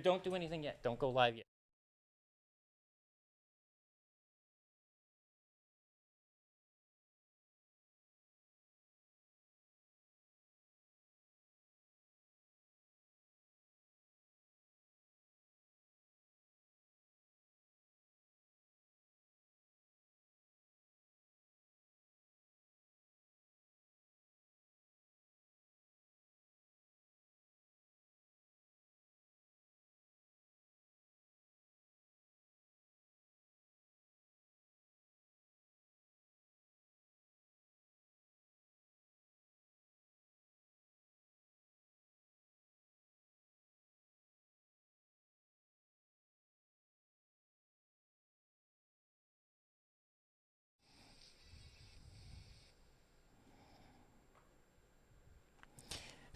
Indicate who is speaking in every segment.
Speaker 1: Don't do anything yet. Don't go live yet.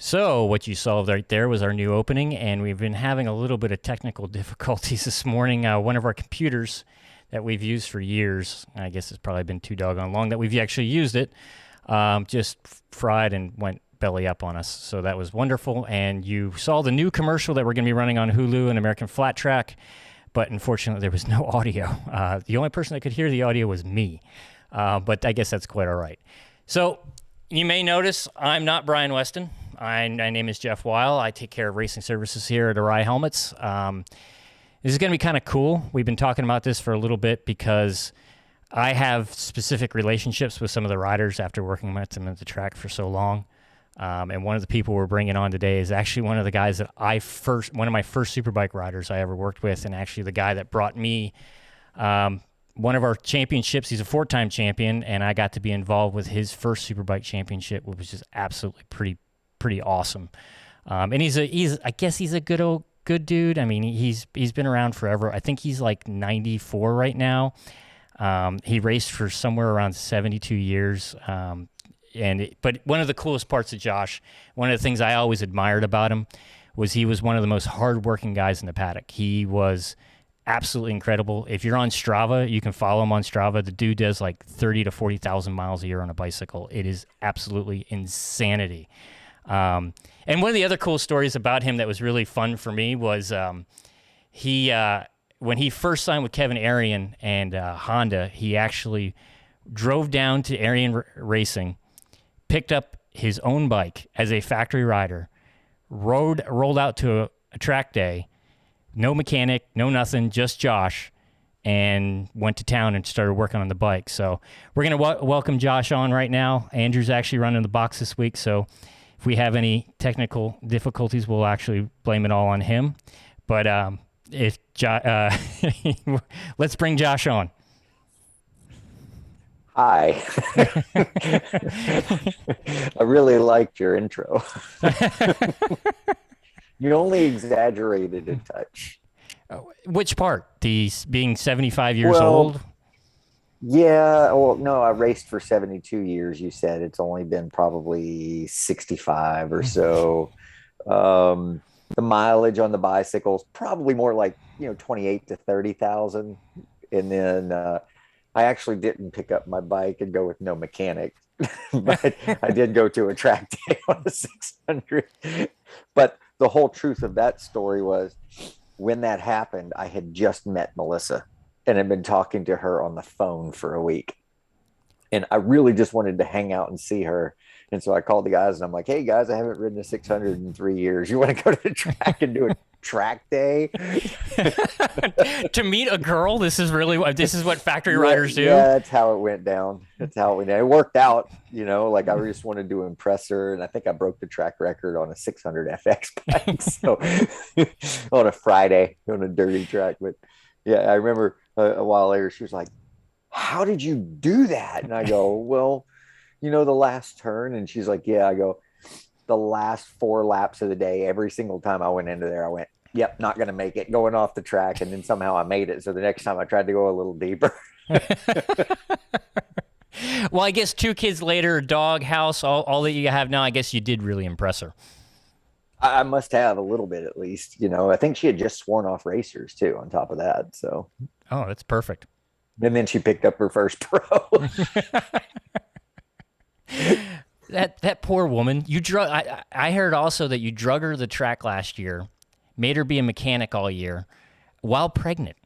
Speaker 1: So what you saw right there was our new opening, and we've been having a little bit of technical difficulties this morning. One of our computers that we've used for years, I guess it's probably been too doggone long that we've actually used it, just fried and went belly up on us. So that was wonderful. And you saw the new commercial that we're going to be running on Hulu and American Flat Track, but unfortunately there was no audio. The only person that could hear the audio was me, but I guess that's quite all right. So you may notice I'm not Brian Weston. My name is Jeff Weil. I take care of racing services here at Arai Helmets. This is going to be kind of cool. We've been talking about this for a little bit because I have specific relationships with some of the riders after working with them at the track for so long. And one of the people we're bringing on today is actually one of the guys that one of my first Superbike riders I ever worked with, and actually the guy that brought me one of our championships. He's a 4-time champion, and I got to be involved with his first Superbike Championship, which was just absolutely pretty awesome. And I guess he's a good dude. I mean, he's been around forever. I think he's like 94 right now. He raced for somewhere around 72 years. But one of the coolest parts of Josh, one of the things I always admired about him, was he was one of the most hardworking guys in the paddock. He was absolutely incredible. If you're on Strava, you can follow him on Strava. The dude does like 30 to 40,000 miles a year on a bicycle. It is absolutely insanity. And one of the other cool stories about him that was really fun for me was when he first signed with Kevin Arian and Honda, he actually drove down to Arian Racing, picked up his own bike as a factory rider, rolled out to a track day, no mechanic, no nothing, just Josh, and went to town and started working on the bike. So we're going to welcome Josh on right now. Andrew's actually running the box this week, so if we have any technical difficulties, we'll actually blame it all on him. But let's bring Josh on.
Speaker 2: Hi. I really liked your intro. You only exaggerated a touch.
Speaker 1: Which part? The being 75 years old?
Speaker 2: Yeah. Well, no, I raced for 72 years. You said it's only been probably 65 or so. The mileage on the bicycles, probably more like, 28 to 30,000. And then I actually didn't pick up my bike and go with no mechanic, but I did go to a track day on the 600. But the whole truth of that story was when that happened, I had just met Melissa and had been talking to her on the phone for a week. And I really just wanted to hang out and see her. And so I called the guys and I'm like, hey guys, I haven't ridden a 600 in 3 years. You want to go to the track and do a track day?
Speaker 1: To meet a girl? This is what factory riders do?
Speaker 2: Yeah, that's how it went down. It worked out, like I just wanted to impress her. And I think I broke the track record on a 600 FX bike. So on a Friday on a dirty track. But yeah, I remember a while later, she was like, how did you do that? And I go, well, the last turn. And she's like, yeah. I go, the last 4 laps of the day, every single time I went into there, I went, yep, not going to make it, going off the track. And then somehow I made it. So the next time I tried to go a little deeper.
Speaker 1: Well, I guess 2 kids later, dog, house, all that you have now, I guess you did really impress her.
Speaker 2: I must have a little bit, at least. I think she had just sworn off racers too, on top of that. So,
Speaker 1: oh, that's perfect.
Speaker 2: And then she picked up her first pro.
Speaker 1: That poor woman. I heard also that you drug her the track last year, made her be a mechanic all year while pregnant.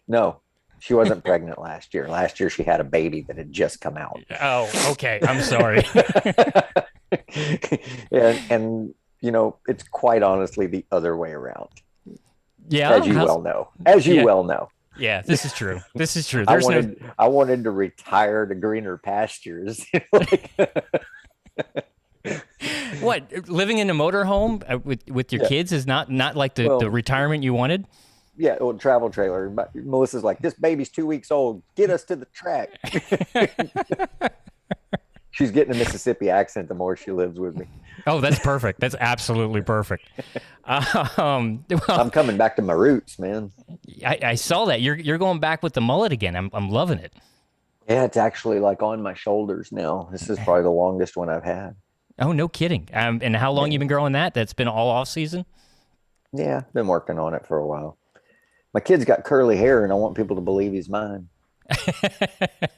Speaker 2: No, she wasn't pregnant last year. Last year she had a baby that had just come out.
Speaker 1: Oh, okay. I'm sorry.
Speaker 2: And it's quite honestly the other way around.
Speaker 1: Yeah.
Speaker 2: As you well know. As you well know.
Speaker 1: Yeah, this is true. This is true.
Speaker 2: I wanted to retire to greener pastures.
Speaker 1: What, living in a motorhome with your kids is not like the retirement you wanted?
Speaker 2: Yeah, old travel trailer. But Melissa's like, this baby's 2 weeks old. Get us to the track. She's getting a Mississippi accent the more she lives with me.
Speaker 1: Oh, that's perfect. That's absolutely perfect.
Speaker 2: I'm coming back to my roots, man.
Speaker 1: I saw that. You're going back with the mullet again. I'm loving it.
Speaker 2: Yeah, it's actually like on my shoulders now. This is probably the longest one I've had.
Speaker 1: Oh, no kidding. And how long you been growing that? That's been all off season?
Speaker 2: Yeah, been working on it for a while. My kid's got curly hair, and I want people to believe he's mine.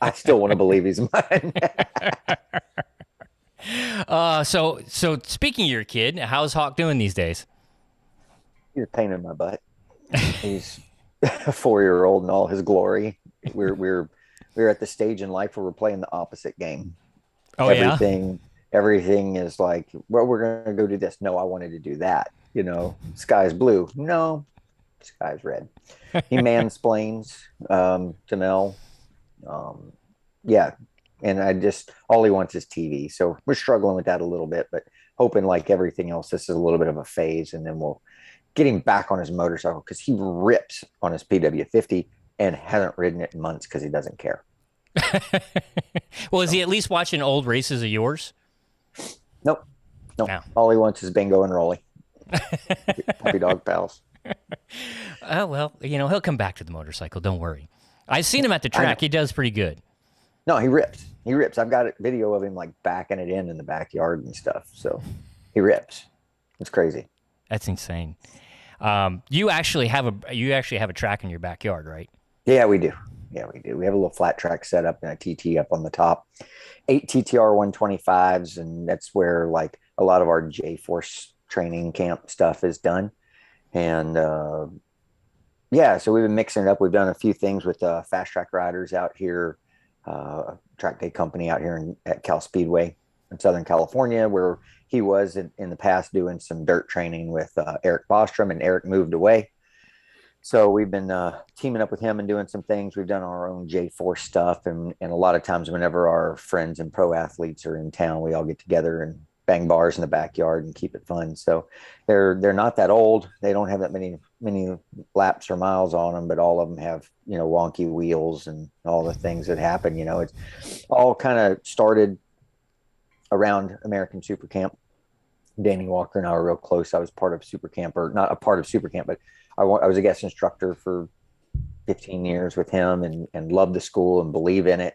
Speaker 2: I still want to believe he's mine.
Speaker 1: So speaking of your kid, how's Hawk doing these days?
Speaker 2: He's a pain in my butt. He's a 4-year-old in all his glory. We're at the stage in life where we're playing the opposite game.
Speaker 1: Oh,
Speaker 2: everything is like, well, we're gonna go do this. No, I wanted to do that. Sky's blue. No, sky's red. He mansplains to Mel. Yeah. And all he wants is TV. So we're struggling with that a little bit, but hoping like everything else, this is a little bit of a phase, and then we'll get him back on his motorcycle, because he rips on his PW50 and hasn't ridden it in months because he doesn't care.
Speaker 1: Well, is he at least watching old races of yours?
Speaker 2: Nope.
Speaker 1: No.
Speaker 2: All he wants is bingo and rolly. Puppy dog pals.
Speaker 1: Oh, well, he'll come back to the motorcycle. Don't worry. I've seen him at the track. He does pretty good.
Speaker 2: No, he rips. I've got a video of him like backing it in the backyard and stuff. So he rips. It's crazy.
Speaker 1: That's insane. You actually have a track in your backyard, right?
Speaker 2: Yeah, we do. We have a little flat track set up and a TT up on the top. 8 TTR 125s, and that's where like a lot of our J-Force training camp stuff is done. And so we've been mixing it up. We've done a few things with fast track riders out here, track day company out here at Cal Speedway in Southern California, where he was in the past doing some dirt training with Eric Bostrom, and Eric moved away. So we've been teaming up with him and doing some things. We've done our own J-Force stuff. And a lot of times whenever our friends and pro athletes are in town, we all get together and bang bars in the backyard and keep it fun. So they're not that old. They don't have that many laps or miles on them, but all of them have, wonky wheels and all the things that happen. It's all kind of started around American Super Camp. Danny Walker and I were real close. I was part of Super Camp, or not a part of Super Camp, but I was a guest instructor for 15 years with him, and loved the school and believe in it.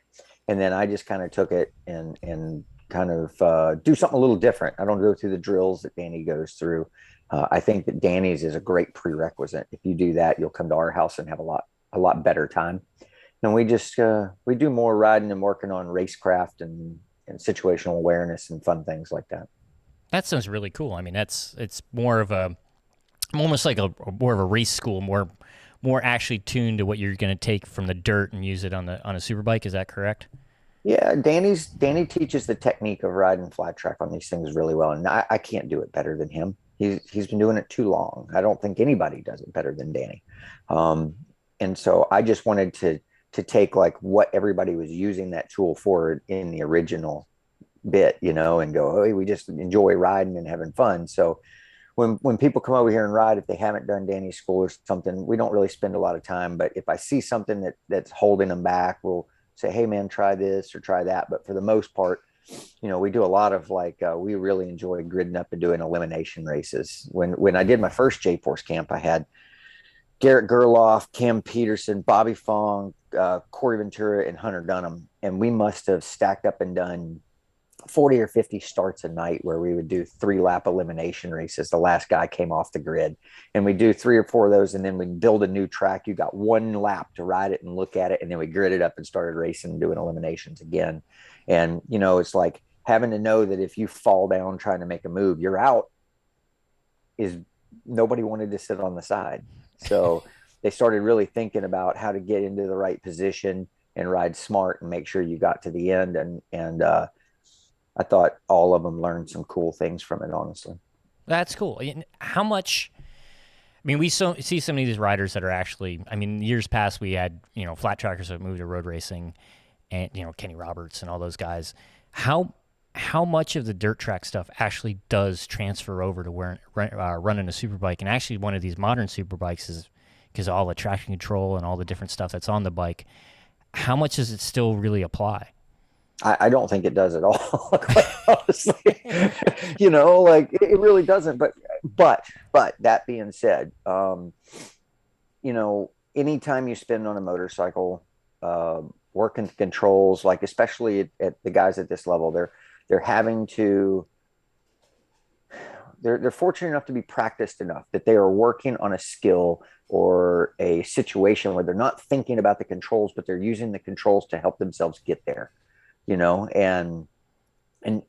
Speaker 2: And then I just kind of took it and kind of do something a little different. I don't go through the drills that Danny goes through. I think that Danny's is a great prerequisite. If you do that, you'll come to our house and have a lot better time. And we just we do more riding and working on racecraft and situational awareness and fun things like that.
Speaker 1: That sounds really cool. I mean, it's more of almost like more of a race school, more actually tuned to what you're going to take from the dirt and use it on a superbike. Is that correct?
Speaker 2: Yeah, Danny teaches the technique of riding flat track on these things really well, and I can't do it better than him. He's been doing it too long. I don't think anybody does it better than Danny. And so I just wanted to take like what everybody was using that tool for in the original bit, and go, hey, we just enjoy riding and having fun. So when people come over here and ride, if they haven't done Danny's school or something, we don't really spend a lot of time. But if I see something that's holding them back, we'll say, hey man, try this or try that. But for the most part, we do a lot of we really enjoy gridding up and doing elimination races. When I did my first J-Force camp, I had Garrett Gerloff, Cam Peterson, Bobby Fong, Corey Ventura, and Hunter Dunham. And we must have stacked up and done 40 or 50 starts a night where we would do 3-lap elimination races. The last guy came off the grid, and we do 3 or 4 of those. And then we build a new track. You got 1 lap to ride it and look at it. And then we grid it up and started racing and doing eliminations again. And, it's like having to know that if you fall down trying to make a move, you're out, is nobody wanted to sit on the side. So they started really thinking about how to get into the right position and ride smart and make sure you got to the end. And I thought all of them learned some cool things from it, honestly.
Speaker 1: That's cool. How much? I mean, we see so many of these riders that are actually. I mean, years past we had flat trackers that moved to road racing, and Kenny Roberts and all those guys. How much of the dirt track stuff actually does transfer over to running a superbike? And actually, one of these modern superbikes is because all the traction control and all the different stuff that's on the bike. How much does it still really apply?
Speaker 2: I don't think it does at all, quite honestly. Like it really doesn't. But that being said, anytime you spend on a motorcycle, working the controls, like especially at the guys at this level, they're having to. They're fortunate enough to be practiced enough that they are working on a skill or a situation where they're not thinking about the controls, but they're using the controls to help themselves get there. And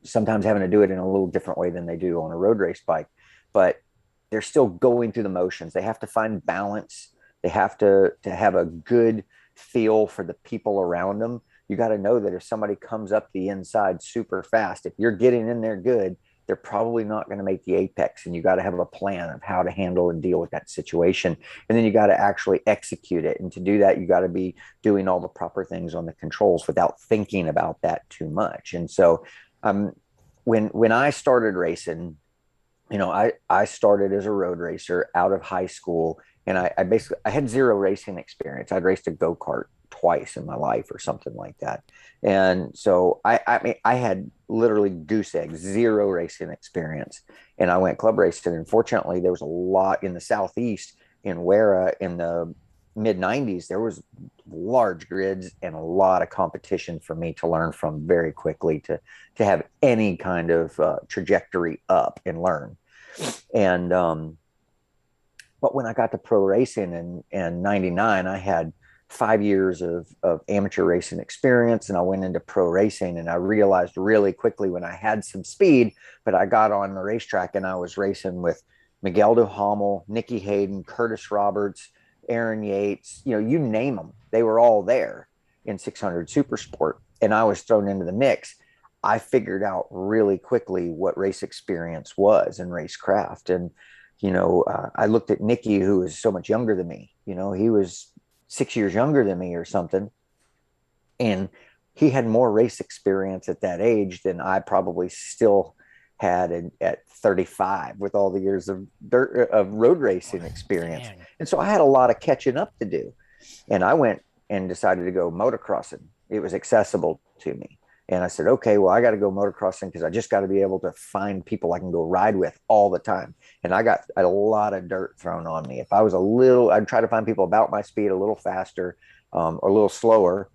Speaker 2: sometimes having to do it in a little different way than they do on a road race bike, but they're still going through the motions. They have to find balance. They have to have a good feel for the people around them. You got to know that if somebody comes up the inside super fast, if you're getting in there good, they're probably not going to make the apex, and you got to have a plan of how to handle and deal with that situation. And then you got to actually execute it. And to do that, you got to be doing all the proper things on the controls without thinking about that too much. And so when I started racing, I started as a road racer out of high school, and I had zero racing experience. I'd raced a go-kart twice in my life or something like that. And so I had literally goose eggs, zero racing experience. And I went club racing. And fortunately, there was a lot in the Southeast in Wera in the mid 90s. There was large grids and a lot of competition for me to learn from very quickly to have any kind of trajectory up and learn. And, but when I got to pro racing in 99, I had 5 years of amateur racing experience, and I went into pro racing, and I realized really quickly when I had some speed, but I got on the racetrack and I was racing with Miguel Duhamel, Nicky Hayden, Curtis Roberts, Aaron Yates, you name them. They were all there in 600 Super Sport, and I was thrown into the mix. I figured out really quickly what race experience was and racecraft. And, I looked at Nicky, who was so much younger than me. He was 6 years younger than me or something. And he had more race experience at that age than I probably still had at 35 with all the years of road racing experience. Dang. And so I had a lot of catching up to do. And I went and decided to go motocrossing. It was accessible to me. And I said, okay, well, I got to go motocrossing because I just got to be able to find people I can go ride with all the time. And I got a lot of dirt thrown on me. If I was I'd try to find people about my speed, a little faster, or a little slower.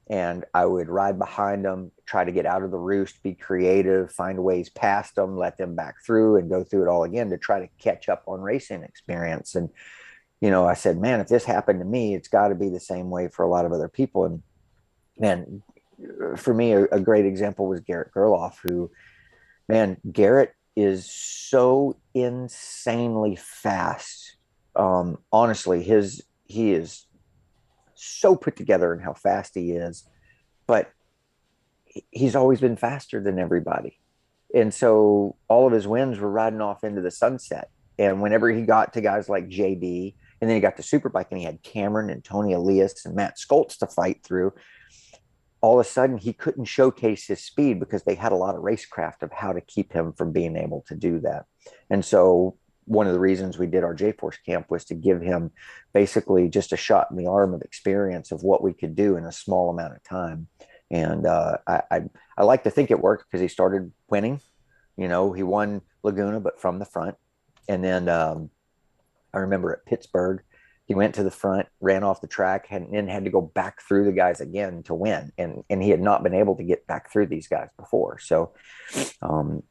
Speaker 2: And I would ride behind them, try to get out of the roost, be creative, find ways past them, let them back through and go through it all again to try to catch up on racing experience. And, I said, man, if this happened to me, it's got to be the same way for a lot of other people. And man, for me, a great example was Garrett Gerloff, who, man, Garrett is so insanely fast. Honestly, he is so put together in how fast he is, but he's always been faster than everybody. And so all of his wins were riding off into the sunset. And whenever he got to guys like JD, and then he got to Superbike and he had Cameron and Tony Elias and Matt Skoltz to fight through, all of a sudden he couldn't showcase his speed because they had a lot of racecraft of how to keep him from being able to do that. And so one of the reasons we did our J-Force camp was to give him basically just a shot in the arm of experience of what we could do in a small amount of time. And I like to think it worked because he started winning. He won Laguna, but from the front. And then I remember at Pittsburgh, he went to the front, ran off the track, and then had to go back through the guys again to win. And he had not been able to get back through these guys before. So, and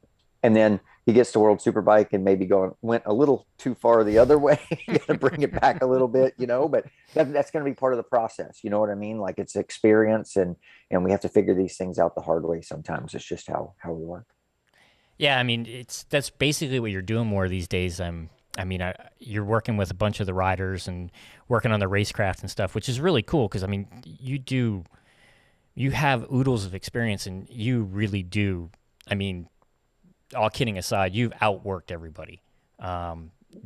Speaker 2: then, he gets to World Superbike and maybe went a little too far the other way. You got to bring it back a little bit, but that's going to be part of the process. You know what I mean? Like, it's experience, and we have to figure these things out the hard way sometimes. It's just how we work.
Speaker 1: Yeah, I mean, that's basically what you're doing more these days. You're working with a bunch of the riders and working on the racecraft and stuff, which is really cool because I mean, you have oodles of experience, and you really do. I mean, all kidding aside, you've outworked everybody.
Speaker 2: I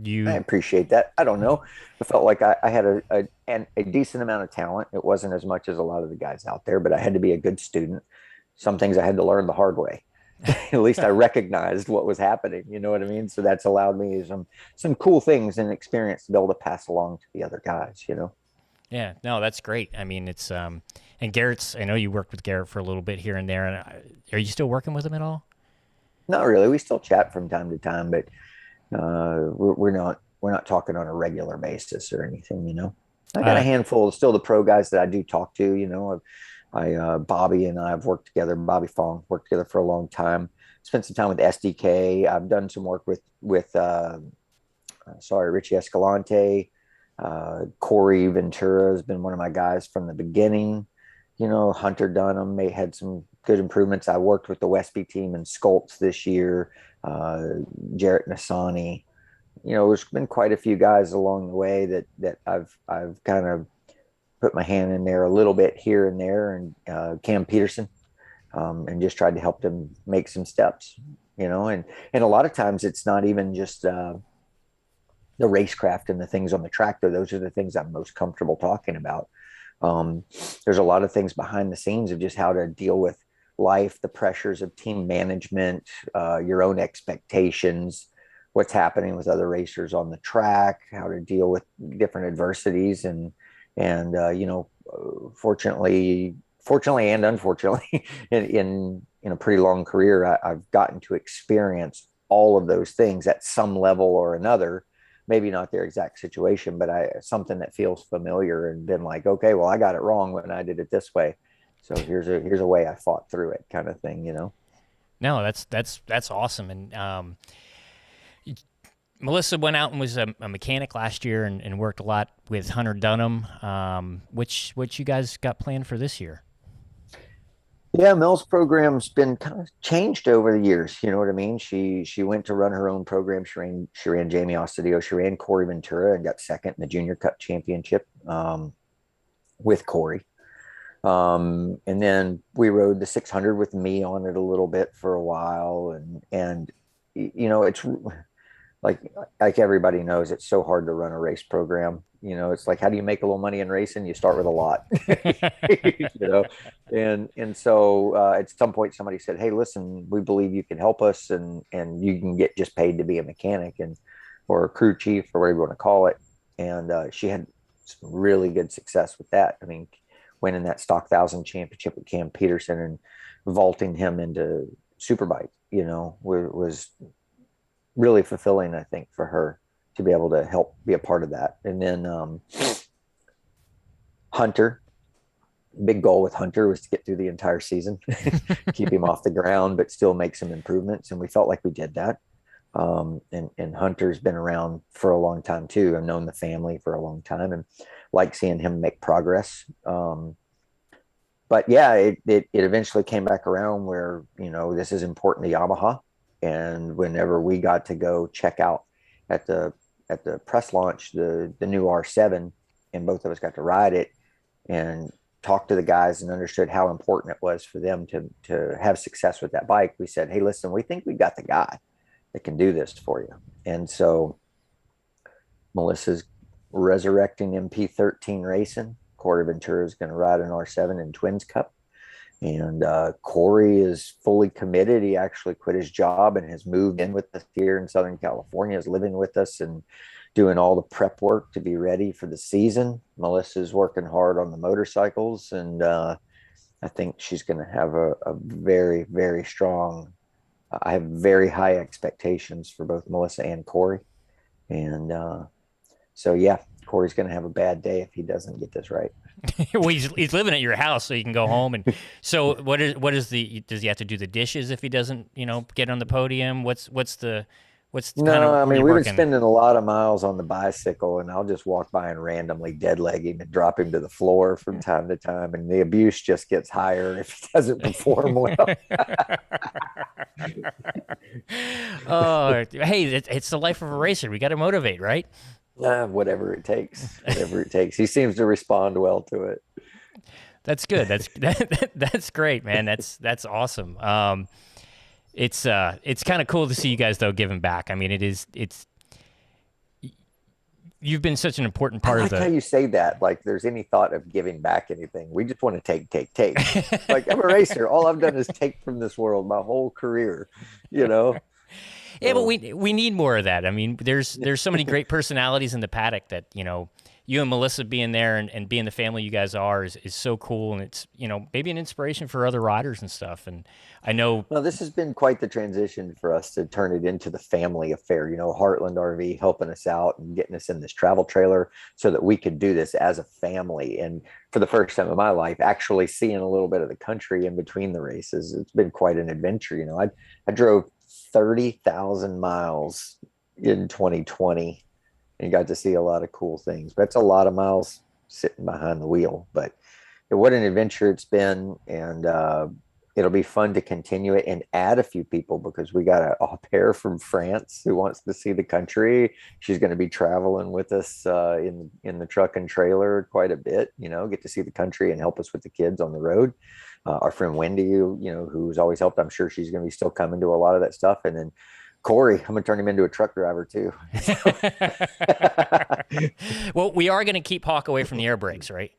Speaker 1: You,
Speaker 2: appreciate that. I don't know. I felt like I had a decent amount of talent. It wasn't as much as a lot of the guys out there, but I had to be a good student. Some things I had to learn the hard way. At least I recognized what was happening. You know what I mean? So that's allowed me some cool things and experience to be able to pass along to the other guys.
Speaker 1: yeah, no, that's great. I mean, and Garrett's. I know you worked with Garrett for a little bit here and there. And are you still working with him at all?
Speaker 2: Not really. We still chat from time to time, but we're not talking on a regular basis or anything. I got a
Speaker 1: Uh,
Speaker 2: handful of still the pro guys that I do talk to. Bobby and I have worked together. Bobby Fong worked together for a long time. Spent some time with SDK. I've done some work with Richie Escalante. Corey Ventura has been one of my guys from the beginning. Hunter Dunham may had some good improvements. I worked with the Westby team in Sculpts this year. Jarrett Nassani. There's been quite a few guys along the way that I've kind of put my hand in there a little bit here and there, and Cam Peterson, and just tried to help them make some steps. And a lot of times it's not even just the racecraft and the things on the track, though. Those are the things I'm most comfortable talking about. Um, there's a lot of things behind the scenes of just how to deal with life, the pressures of team management, your own expectations, what's happening with other racers on the track, how to deal with different adversities, and fortunately and unfortunately, in a pretty long career, I've gotten to experience all of those things at some level or another. Maybe not their exact situation, but something that feels familiar, and been like, okay, well, I got it wrong when I did it this way. So here's a way I fought through it, kind of thing.
Speaker 1: no, that's awesome. And Melissa went out and was a mechanic last year and worked a lot with Hunter Dunham. Which you guys got planned for this year?
Speaker 2: Yeah, Mel's program's been kind of changed over the years. You know what I mean? She went to run her own program. She ran Jamie Ostadio. She ran Corey Ventura and got second in the Junior Cup Championship with Corey. And then we rode the 600 with me on it a little bit for a while, and it's like everybody knows, it's so hard to run a race program. It's like, how do you make a little money in racing? You start with a lot. you know and so at some point somebody said, hey, listen, we believe you can help us, and you can get just paid to be a mechanic and or a crew chief or whatever you want to call it. And she had some really good success with that. I mean, winning that stock 1,000 championship with Cam Peterson and vaulting him into Superbike, was really fulfilling, I think, for her to be able to help be a part of that. And then Hunter, big goal with Hunter was to get through the entire season, keep him off the ground, but still make some improvements. And we felt like we did that. And Hunter's been around for a long time too. I've known the family for a long time and like seeing him make progress. But yeah, it eventually came back around where, this is important to Yamaha. And whenever we got to go check out at the press launch, the new R7, and both of us got to ride it and talk to the guys and understood how important it was for them to have success with that bike, we said, hey, listen, we think we got the guy that can do this for you. And so Melissa's resurrecting MP13 racing. Corey Ventura is going to ride an R7 in Twins Cup. And Corey is fully committed. He actually quit his job and has moved in with us here in Southern California, is living with us and doing all the prep work to be ready for the season. Melissa's working hard on the motorcycles, and I think she's going to have a very, very strong. I have very high expectations for both Melissa and Corey. And so, yeah, Corey's going to have a bad day if he doesn't get this right.
Speaker 1: Well, he's living at your house, so you can go home. And so, does he have to do the dishes if he doesn't, get on the podium? What's kind
Speaker 2: No,
Speaker 1: of
Speaker 2: I
Speaker 1: where
Speaker 2: mean,
Speaker 1: you
Speaker 2: we've been
Speaker 1: working?
Speaker 2: spending a lot of miles on the bicycle, and I'll just walk by and randomly dead leg him and drop him to the floor from time to time. And the abuse just gets higher if he doesn't perform well.
Speaker 1: Oh, hey, it's the life of a racer. We got to motivate, right?
Speaker 2: Whatever it takes, whatever it takes. He seems to respond well to it.
Speaker 1: That's good. That's great, man. That's awesome. It's kind of cool to see you guys though giving back. I mean, it's you've been such an important
Speaker 2: I
Speaker 1: part of
Speaker 2: like how
Speaker 1: the.
Speaker 2: you say that. Like there's any thought of giving back anything. We just want to take, take, take. Like I'm a racer. All I've done is take from this world my whole career, you know?
Speaker 1: Yeah, but
Speaker 2: So
Speaker 1: we need more of that. I mean, there's so many great personalities in the paddock that you and Melissa being there and being the family you guys are is so cool, and it's maybe an inspiration for other riders and stuff. And I know.
Speaker 2: well, this has been quite the transition for us to turn it into the family affair. Heartland RV helping us out and getting us in this travel trailer so that we could do this as a family. And for the first time in my life, actually seeing a little bit of the country in between the races, it's been quite an adventure. I drove 30,000 miles in 2020 and got to see a lot of cool things. But it's a lot of miles sitting behind the wheel. But what an adventure it's been. And it'll be fun to continue it and add a few people because we got a au pair from France who wants to see the country. She's going to be traveling with us in the truck and trailer quite a bit, get to see the country and help us with the kids on the road. Our friend Wendy, who's always helped, I'm sure she's going to be still coming to a lot of that stuff. And then Corey, I'm going to turn him into a truck driver too.
Speaker 1: Well, we are going to keep Hawk away from the air brakes, right?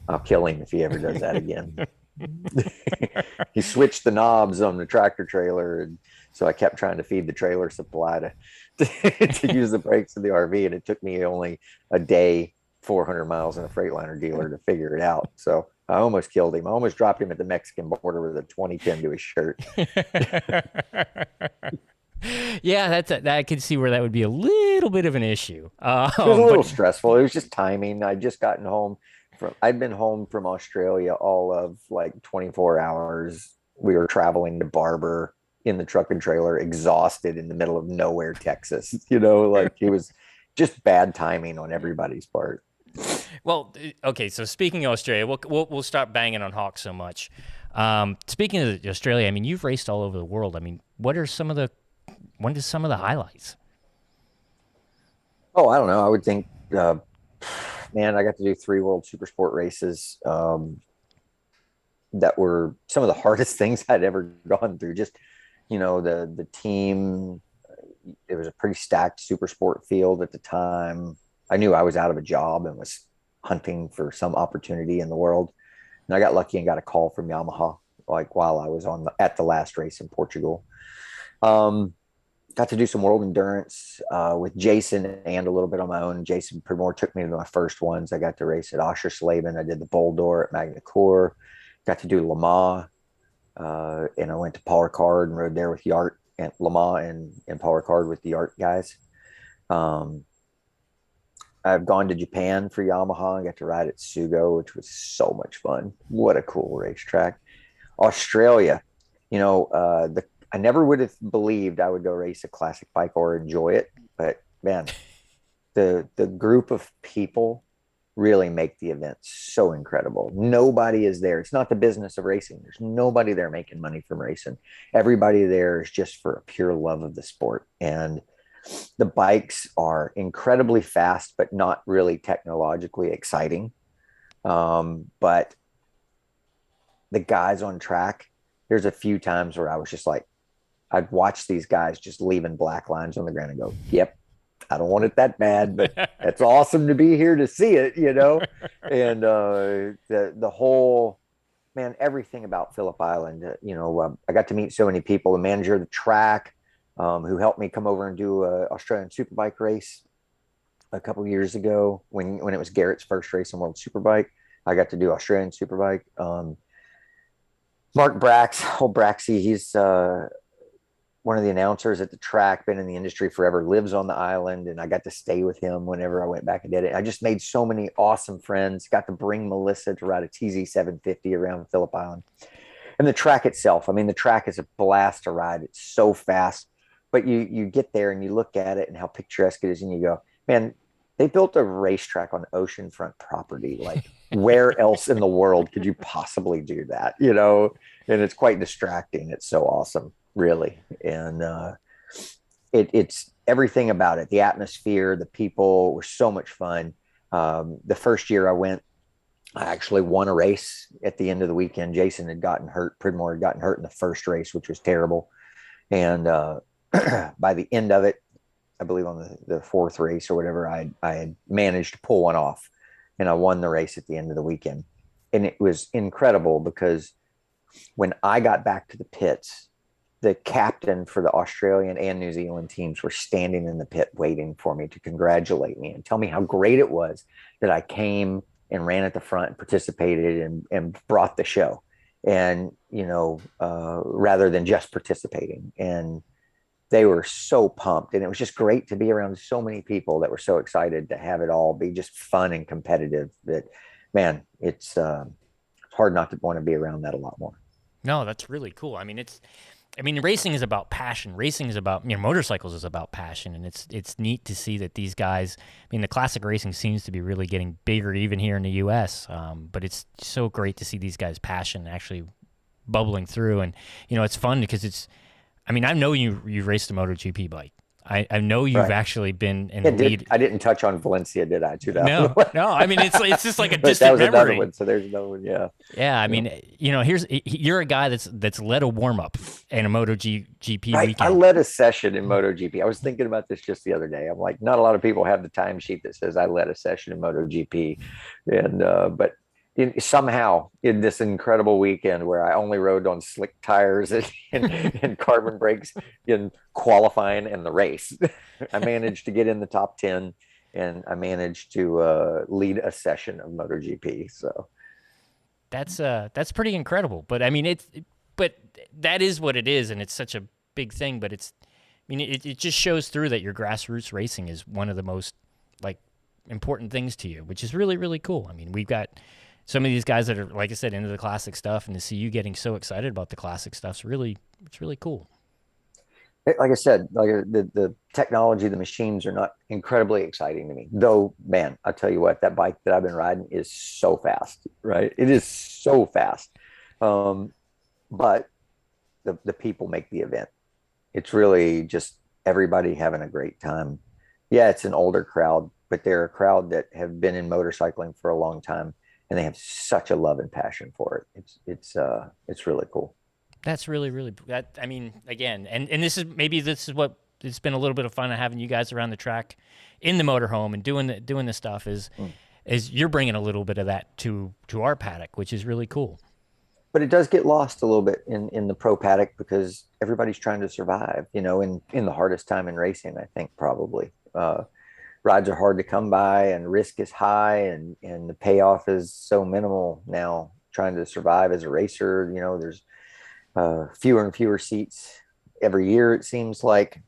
Speaker 2: I'll kill him if he ever does that again. He switched the knobs on the tractor trailer, and so I kept trying to feed the trailer supply to use the brakes of the RV, and it took me only a day, 400 miles in a Freightliner dealer to figure it out. So I almost killed him. I almost dropped him at the Mexican border with a 20 pin to his shirt.
Speaker 1: Yeah, I can see where that would be a little bit of an issue.
Speaker 2: It was a little
Speaker 1: But
Speaker 2: stressful. It was just timing. I'd been home from Australia all of like 24 hours. We were traveling to Barber in the truck and trailer, exhausted in the middle of nowhere, Texas. Like it was just bad timing on everybody's part.
Speaker 1: well, okay. So speaking of Australia, we'll stop banging on Hawk so much. Speaking of Australia, I mean, you've raced all over the world. I mean, what are some of the highlights?
Speaker 2: Oh, I don't know. I would think, man, I got to do 3 World Supersport races that were some of the hardest things I'd ever gone through. Just, the team, it was a pretty stacked Supersport field at the time. I knew I was out of a job and was hunting for some opportunity in the world. And I got lucky and got a call from Yamaha, like while I was at the last race in Portugal. Got to do some world endurance with Jason and a little bit on my own. Jason Primor took me to my first ones. I got to race at Oschersleben. I did the Boldor at Magna Core. Got to do Le Mans. And I went to Paul Ricard and rode there with Yart and Le Mans and Paul Ricard with the Yart guys. I've gone to Japan for Yamaha and got to ride at Sugo, which was so much fun. What a cool racetrack. Australia, I never would have believed I would go race a classic bike or enjoy it, but man, the group of people really make the event so incredible. Nobody is there. It's not the business of racing. There's nobody there making money from racing. Everybody there is just for a pure love of the sport. And the bikes are incredibly fast, but not really technologically exciting. But the guys on track, there's a few times where I was just like, I'd watch these guys just leaving black lines on the ground and go, yep, I don't want it that bad, but it's awesome to be here to see it, And the whole, man, everything about Phillip Island, I got to meet so many people, the manager of the track, who helped me come over and do an Australian Superbike race a couple of years ago when it was Garrett's first race in World Superbike. I got to do Australian Superbike. Mark Brax, old Braxy, he's one of the announcers at the track, been in the industry forever, lives on the island, and I got to stay with him whenever I went back and did it. I just made so many awesome friends. Got to bring Melissa to ride a TZ 750 around Phillip Island. And the track itself, I mean, the track is a blast to ride. It's so fast, but you get there and you look at it and how picturesque it is, and you go, man, they built a racetrack on oceanfront property. Like, where else in the world could you possibly do that? You know, and it's quite distracting. It's so awesome, really. And it's everything about it. The atmosphere, the people were so much fun. The first year I went, I actually won a race at the end of the weekend. Jason had gotten hurt. Pridmore had gotten hurt in the first race, which was terrible. And by the end of it, I believe on the fourth race or whatever, I had managed to pull one off, and I won the race at the end of the weekend. And it was incredible because when I got back to the pits, the captain for the Australian and New Zealand teams were standing in the pit waiting for me to congratulate me and tell me how great it was that I came and ran at the front and participated and brought the show. And, you know, rather than just participating. And they were so pumped, and it was just great to be around so many people that were so excited to have it all be just fun and competitive that, man, it's hard not to want to be around that a lot more.
Speaker 1: No, that's really cool. I mean, racing is about passion. Racing is about, you know, motorcycles is about passion, and it's neat to see that these guys, I mean, the classic racing seems to be really getting bigger even here in the U.S., but it's so great to see these guys' passion actually bubbling through. And, you know, it's fun because I mean, I know you've raced a MotoGP bike. I know you've actually been in the lead.
Speaker 2: I didn't touch on Valencia, did I?
Speaker 1: No. I mean, it's just like a distant
Speaker 2: that was
Speaker 1: memory.
Speaker 2: Another one, so there's another one. Yeah.
Speaker 1: Yeah. I mean, you know, you're a guy that's led a warm up in a MotoGP weekend.
Speaker 2: I led a session in MotoGP. I was thinking about this just the other day. I'm like, not a lot of people have the timesheet that says I led a session in MotoGP, and but somehow in this incredible weekend where I only rode on slick tires and carbon brakes in qualifying and the race, I managed to get in the top 10, and I managed to lead a session of MotoGP. So
Speaker 1: that's pretty incredible. But I mean, but that is what it is, and it's such a big thing. But it just shows through that your grassroots racing is one of the most like important things to you, which is really, really cool. I mean, we've got some of these guys that are, like I said, into the classic stuff, and to see you getting so excited about the classic stuff it's really cool.
Speaker 2: Like I said, like the technology, the machines are not incredibly exciting to me, though. Man, I tell you what, that bike that I've been riding is so fast, right? It is so fast. But the people make the event. It's really just everybody having a great time. Yeah, it's an older crowd, but they're a crowd that have been in motorcycling for a long time, and they have such a love and passion for it. It's really cool.
Speaker 1: That's really I mean, again, and this is what it's been a little bit of fun of having you guys around the track in the motorhome and doing this stuff is you're bringing a little bit of that to our paddock, which is really cool.
Speaker 2: But it does get lost a little bit in the pro paddock because everybody's trying to survive, you know, in the hardest time in racing, I think probably. Rides are hard to come by, and risk is high, and the payoff is so minimal now. Trying to survive as a racer, you know, there's fewer and fewer seats every year. It seems like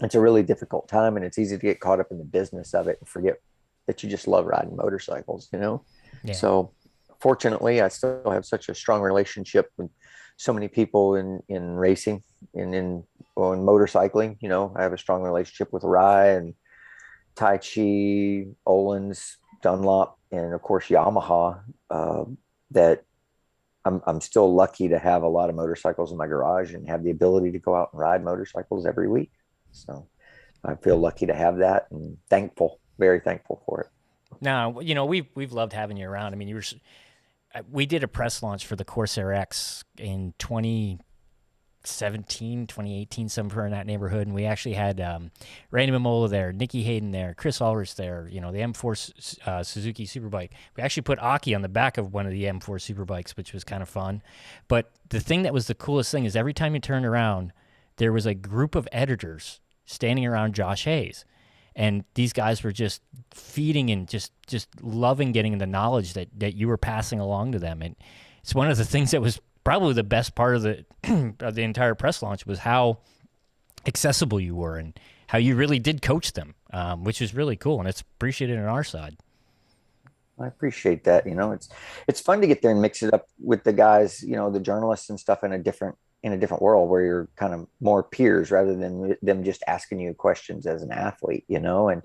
Speaker 2: it's a really difficult time, and it's easy to get caught up in the business of it and forget that you just love riding motorcycles, you know? Yeah. So fortunately, I still have such a strong relationship with so many people in racing and in motorcycling. You know, I have a strong relationship with Arai and Tai Chi, Olin's, Dunlop, and of course Yamaha, that I'm still lucky to have a lot of motorcycles in my garage and have the ability to go out and ride motorcycles every week. So I feel lucky to have that, and thankful, very thankful for it.
Speaker 1: No, you know, we've loved having you around. I mean, we did a press launch for the Corsair X in 2017, 2018, somewhere in that neighborhood, and we actually had Randy Mamola there, Nikki Hayden there, Chris Ulrich there, you know, the M4 Suzuki Superbike. We actually put Aki on the back of one of the M4 Superbikes, which was kind of fun. But the thing that was the coolest thing is every time you turned around, there was a group of editors standing around Josh Hayes. And these guys were just feeding and just loving getting the knowledge that you were passing along to them. And it's one of the things that was probably the best part of the of the entire press launch was how accessible you were and how you really did coach them, which is really cool, and it's appreciated on our side.
Speaker 2: I appreciate that. It's fun to get there and mix it up with the guys, the journalists and stuff in a different world where you're kind of more peers rather than them just asking you questions as an athlete, and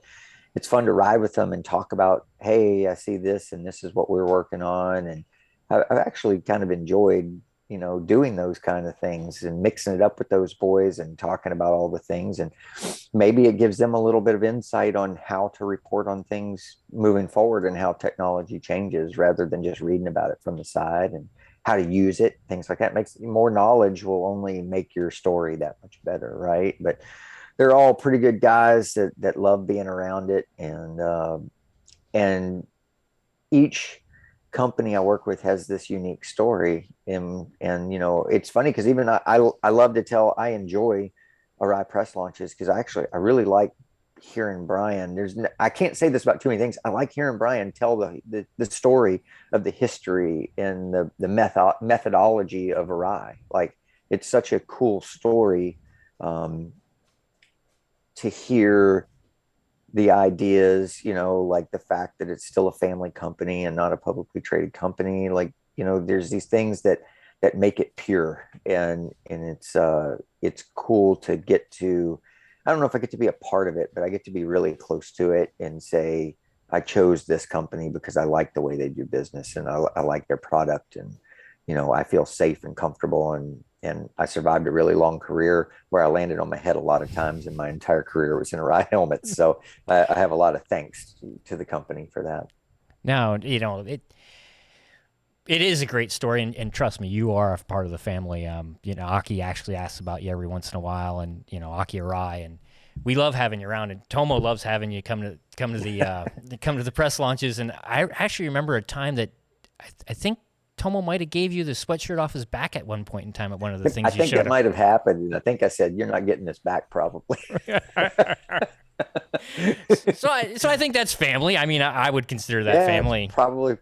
Speaker 2: it's fun to ride with them and talk about, hey, I see this and this is what we're working on. And I've actually kind of enjoyed, doing those kind of things and mixing it up with those boys and talking about all the things. And maybe it gives them a little bit of insight on how to report on things moving forward and how technology changes rather than just reading about it from the side, and how to use it, things like that. Makes more knowledge will only make your story that much better, right? But they're all pretty good guys that love being around it, and each company I work with has this unique story, and it's funny because even I love to tell, I enjoy Arai press launches because I really like hearing Brian. I can't say this about too many things. I like hearing Brian tell the story of the history and the methodology of Arai. Like, it's such a cool story to hear the ideas, like the fact that it's still a family company and not a publicly traded company. Like, there's these things that make it pure, and it's cool to get to. I don't know if I get to be a part of it, but I get to be really close to it and say, I chose this company because I like the way they do business, and I like their product, and I feel safe and comfortable, and I survived a really long career where I landed on my head a lot of times, and my entire career was in Arai helmets. So I have a lot of thanks to the company for that.
Speaker 1: Now, it is a great story, and trust me, you are a part of the family. Aki actually asks about you every once in a while, and Aki Arai, and we love having you around. And Tomo loves having you come to the press launches. And I actually remember a time that I think Tomo might have gave you the sweatshirt off his back at one point in time at one of the things.
Speaker 2: I think it might have happened, and I think I said, "You're not getting this back, probably."
Speaker 1: So I think that's family. I mean, I would consider that family.
Speaker 2: Probably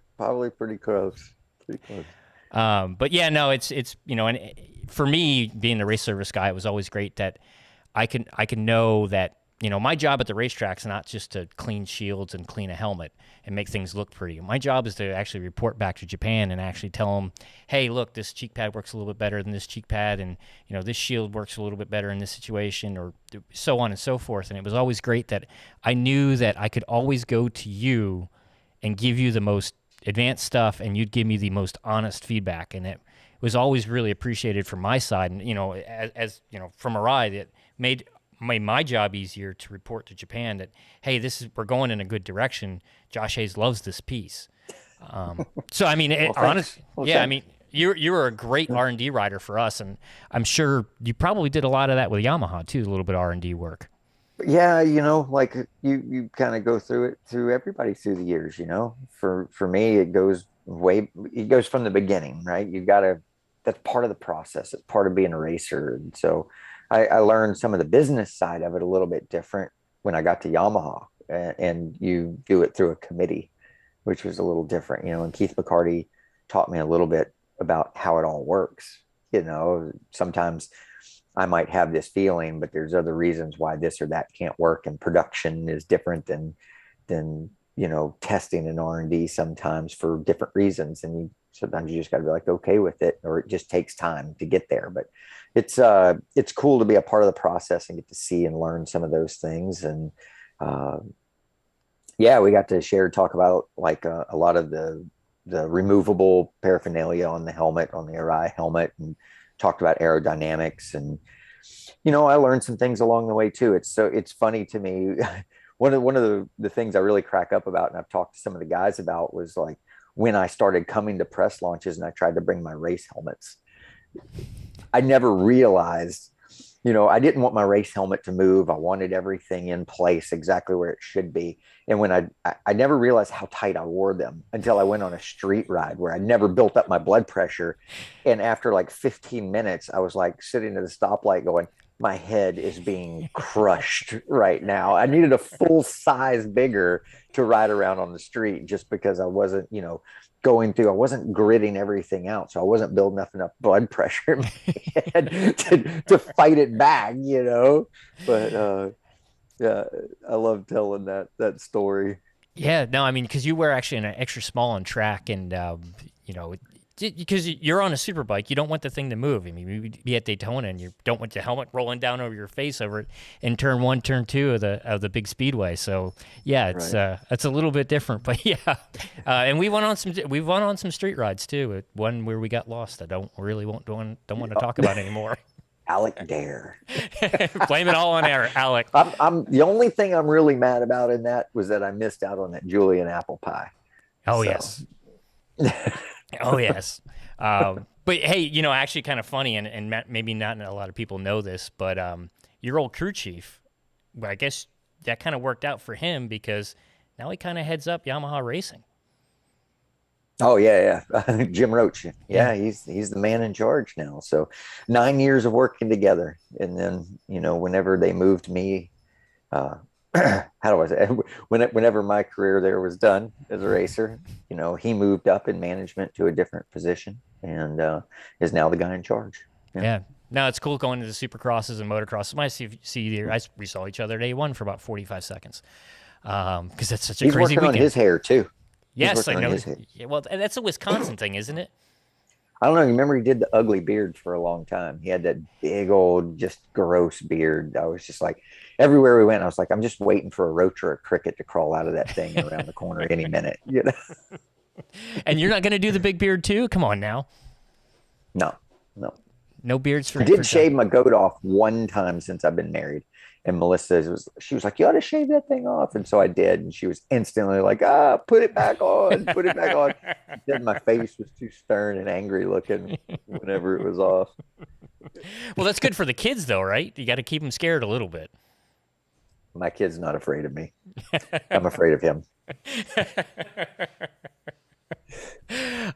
Speaker 2: pretty close.
Speaker 1: But yeah, no, it's and for me, being the race service guy, it was always great that I can know that my job at the racetrack's not just to clean shields and clean a helmet and make things look pretty. My job is to actually report back to Japan and actually tell them, hey, look, this cheek pad works a little bit better than this cheek pad, and this shield works a little bit better in this situation, or so on and so forth. And it was always great that I knew that I could always go to you and give you the most advanced stuff, and you'd give me the most honest feedback, and it was always really appreciated from my side. And as from Arai, that made my job easier to report to Japan that, hey, we're going in a good direction. Josh Hayes loves this piece. So I mean, honestly, I mean, you were a great R&D rider for us, and I'm sure you probably did a lot of that with Yamaha too, a little bit of R&D work.
Speaker 2: Yeah, like you kind of go through everybody through the years. For me, it goes from the beginning, right? That's part of the process. It's part of being a racer, and so I learned some of the business side of it a little bit different when I got to Yamaha, and you do it through a committee, which was a little different, and Keith McCarty taught me a little bit about how it all works. Sometimes I might have this feeling, but there's other reasons why this or that can't work, and production is different than testing and R&D sometimes for different reasons, and sometimes you just got to be like okay with it, or it just takes time to get there. But it's cool to be a part of the process and get to see and learn some of those things. And we got to talk about like a lot of the removable paraphernalia on the helmet, on the Arai helmet, and talked about aerodynamics. And I learned some things along the way too. It's funny to me. One of the things I really crack up about, and I've talked to some of the guys about, was like when I started coming to press launches and I tried to bring my race helmets. I never realized, I didn't want my race helmet to move. I wanted everything in place exactly where it should be. And when I never realized how tight I wore them until I went on a street ride where I never built up my blood pressure. And after like 15 minutes, I was like sitting at a stoplight going, my head is being crushed right now. I needed a full size bigger to ride around on the street just because I wasn't, I wasn't gritting everything out. So I wasn't building up enough blood pressure in my head to fight it back, But yeah, I love telling that story.
Speaker 1: Yeah, no, I mean, because you were actually an extra small on track, and you know, because you're on a super bike, you don't want the thing to move. I mean, we'd be at Daytona, and you don't want the helmet rolling down over your face over it in turn one, turn two of the big speedway. So yeah, it's a little bit different, but yeah. And we went on some street rides too. One where we got lost. I don't want to talk about anymore.
Speaker 2: Alec Dare.
Speaker 1: Blame it all on Alec.
Speaker 2: I'm the only thing I'm really mad about in that was that I missed out on that Julian apple pie.
Speaker 1: Oh, yes. Oh, yes. But hey, actually kind of funny, and maybe not a lot of people know this, but your old crew chief, well, I guess that kind of worked out for him because now he kind of heads up Yamaha Racing.
Speaker 2: Oh yeah. Jim Roach. Yeah, he's the man in charge now. So 9 years of working together. And then, whenever they moved me, how do I say, whenever my career there was done as a racer, he moved up in management to a different position and is now the guy in charge.
Speaker 1: Yeah. No, it's cool going to the supercrosses and motocrosses. When I see you, we saw each other day one for about 45 seconds. Because that's such a crazy weekend.
Speaker 2: He's working on his hair too.
Speaker 1: Yes, I know. Yeah, well, that's a Wisconsin thing, isn't it?
Speaker 2: I don't know. You remember he did the ugly beard for a long time. He had that big old, just gross beard. I was just like, everywhere we went, I was like, I'm just waiting for a roach or a cricket to crawl out of that thing around the corner any minute.
Speaker 1: And you're not going to do the big beard too? Come on now.
Speaker 2: No.
Speaker 1: No beards for.
Speaker 2: I did shave my goat off one time since I've been married. And Melissa was like, you ought to shave that thing off. And so I did. And she was instantly like, put it back on, put it back on. Then my face was too stern and angry looking whenever it was off.
Speaker 1: Well, that's good for the kids though, right? You got to keep them scared a little bit.
Speaker 2: My kid's not afraid of me. I'm afraid of him.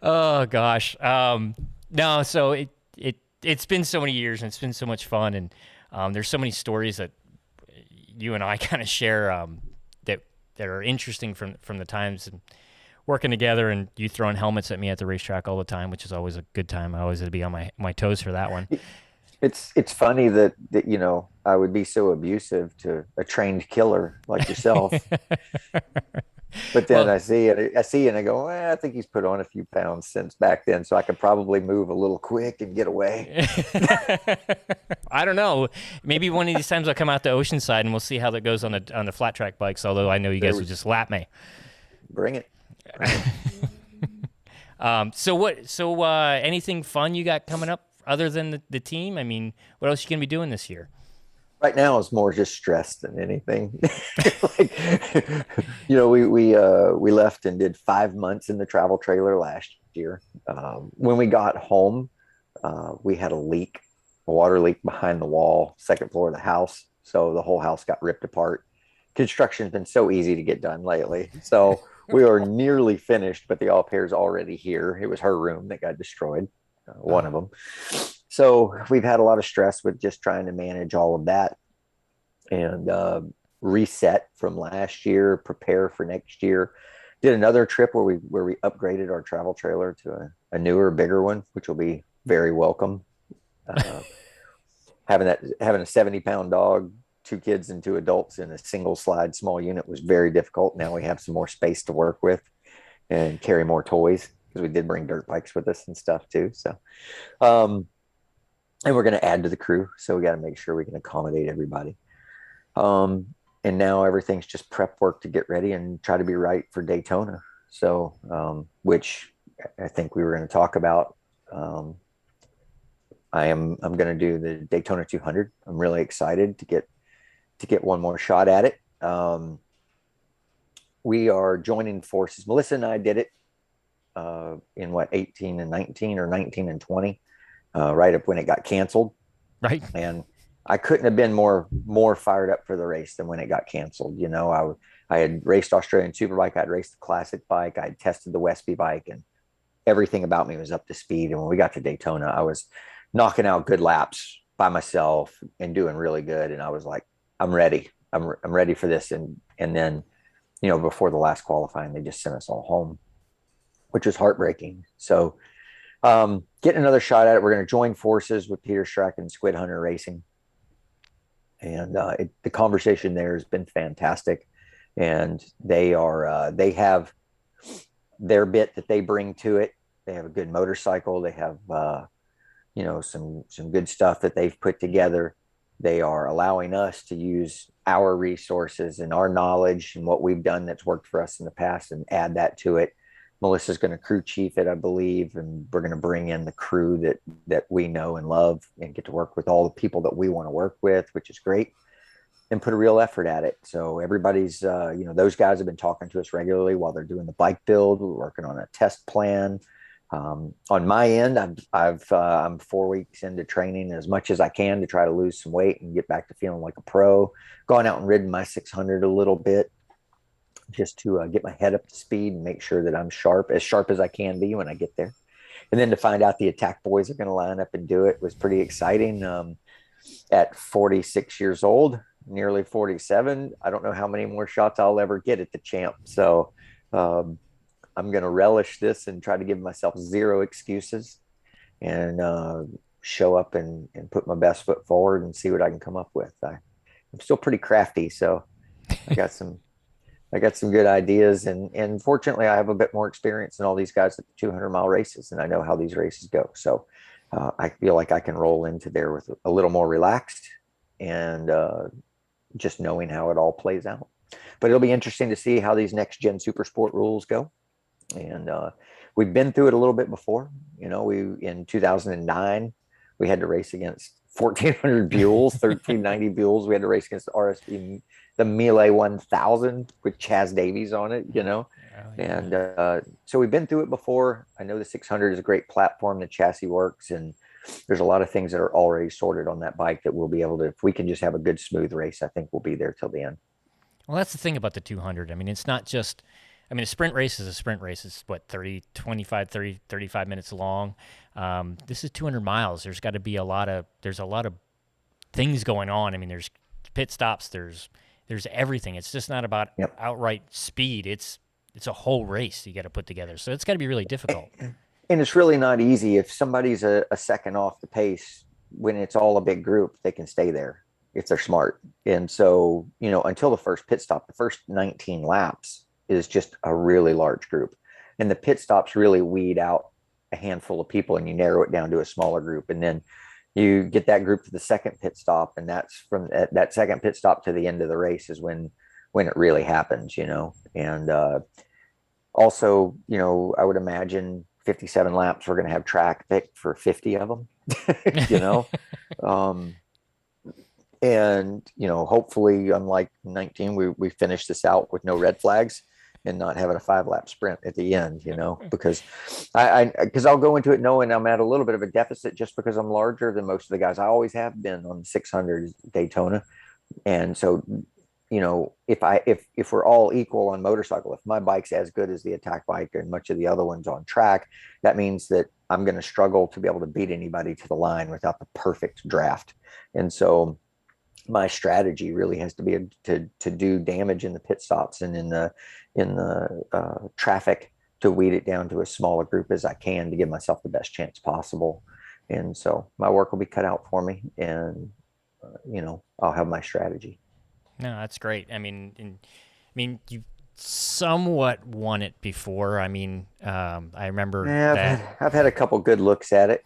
Speaker 1: Oh gosh. No, so it's been so many years and it's been so much fun. And there's so many stories that you and I kind of share that are interesting from the times and working together, and you throwing helmets at me at the racetrack all the time, which is always a good time. I always had to be on my toes for that one.
Speaker 2: It's funny that I would be so abusive to a trained killer like yourself. But then I see it and I go, I think he's put on a few pounds since back then, so I could probably move a little quick and get away.
Speaker 1: I don't know. Maybe one of these times I'll come out to Oceanside and we'll see how that goes on the flat track bikes. Although I know you guys would just lap me.
Speaker 2: Bring it.
Speaker 1: So anything fun you got coming up other than the team? I mean, what else are you gonna be doing this year?
Speaker 2: Right now, it's more just stress than anything. We left and did 5 months in the travel trailer last year. When we got home, we had a water leak behind the wall, second floor of the house. So the whole house got ripped apart. Construction's been so easy to get done lately. So we are nearly finished, but the au pair's already here. It was her room that got destroyed, one of them. So we've had a lot of stress with just trying to manage all of that and reset from last year, prepare for next year. Did another trip where we upgraded our travel trailer to a newer, bigger one, which will be very welcome. Having a 70-pound dog, 2 kids and 2 adults in a single slide small unit was very difficult. Now we have some more space to work with and carry more toys, because we did bring dirt bikes with us and stuff too. So, and we're going to add to the crew. So we got to make sure we can accommodate everybody. And now everything's just prep work to get ready and try to be right for Daytona. So, which I think we were going to talk about. I'm going to do the Daytona 200. I'm really excited to get one more shot at it. We are joining forces. Melissa and I did it in 18 and 19 or 19 and 20, right up when it got canceled.
Speaker 1: Right.
Speaker 2: And I couldn't have been more fired up for the race than when it got canceled. I had raced Australian Superbike. I'd raced the classic bike. I'd tested the Westby bike, and everything about me was up to speed. And when we got to Daytona, I was knocking out good laps by myself and doing really good. And I was like, I'm ready. I'm ready for this. And then, before the last qualifying, they just sent us all home, which was heartbreaking. So getting another shot at it. We're going to join forces with Peter Strack and Squid Hunter Racing. And the conversation there has been fantastic. And they have their bit that they bring to it. They have a good motorcycle. They have, some good stuff that they've put together. They are allowing us to use our resources and our knowledge and what we've done that's worked for us in the past and add that to it. Melissa's going to crew chief it, I believe, and we're going to bring in the crew that we know and love and get to work with all the people that we want to work with, which is great, and put a real effort at it. So everybody's, those guys have been talking to us regularly while they're doing the bike build. We're working on a test plan. On my end, I'm 4 weeks into training as much as I can to try to lose some weight and get back to feeling like a pro. Gone out and ridden my 600 a little bit, just to get my head up to speed and make sure that I'm as sharp as I can be when I get there. And then to find out the Attack boys are going to line up and do it was pretty exciting. At 46 years old, nearly 47, I don't know how many more shots I'll ever get at the champ. So I'm going to relish this and try to give myself zero excuses and show up and put my best foot forward and see what I can come up with. I'm still pretty crafty, so I got some good ideas, and fortunately I have a bit more experience than all these guys at the 200-mile races, and I know how these races go. So I feel like I can roll into there with a little more relaxed and just knowing how it all plays out. But it'll be interesting to see how these next gen super sport rules go. And we've been through it a little bit before. In 2009, we had to race against 1,400 Buells, 1,390 Buells. We had to race against the RSP, the Melee 1000 with Chaz Davies on it, Oh, yeah. And so we've been through it before. I know the 600 is a great platform. The chassis works, and there's a lot of things that are already sorted on that bike that we'll be able to, if we can just have a good, smooth race, I think we'll be there till the end.
Speaker 1: Well, that's the thing about the 200. I mean, it's not just, a sprint race is a sprint race. It's what, 35 minutes long. This is 200 miles. There's got to be a lot of things going on. I mean, there's pit stops, there's everything. It's just not about outright speed. It's a whole race you got to put together. So it's got to be really difficult.
Speaker 2: And it's really not easy. If somebody's a second off the pace, when it's all a big group, they can stay there if they're smart. And so, until the first pit stop, the first 19 laps is just a really large group. And the pit stops really weed out a handful of people and you narrow it down to a smaller group. And then you get that group to the second pit stop. And that's from that second pit stop to the end of the race is when it really happens, And also, I would imagine 57 laps, we're going to have track picked for 50 of them, and, hopefully, unlike 19, we finish this out with no red flags and not having a 5-lap sprint at the end, because I'll go into it knowing I'm at a little bit of a deficit just because I'm larger than most of the guys. I always have been on the 600 Daytona. And so, if we're all equal on motorcycle, if my bike's as good as the Attack bike and much of the other ones on track, that means that I'm going to struggle to be able to beat anybody to the line without the perfect draft. And so my strategy really has to be to do damage in the pit stops and in the traffic to weed it down to as small a group as I can to give myself the best chance possible. And so my work will be cut out for me, and I'll have my strategy.
Speaker 1: No, that's great. I mean, you somewhat won it before. I remember that.
Speaker 2: I've had a couple good looks at it,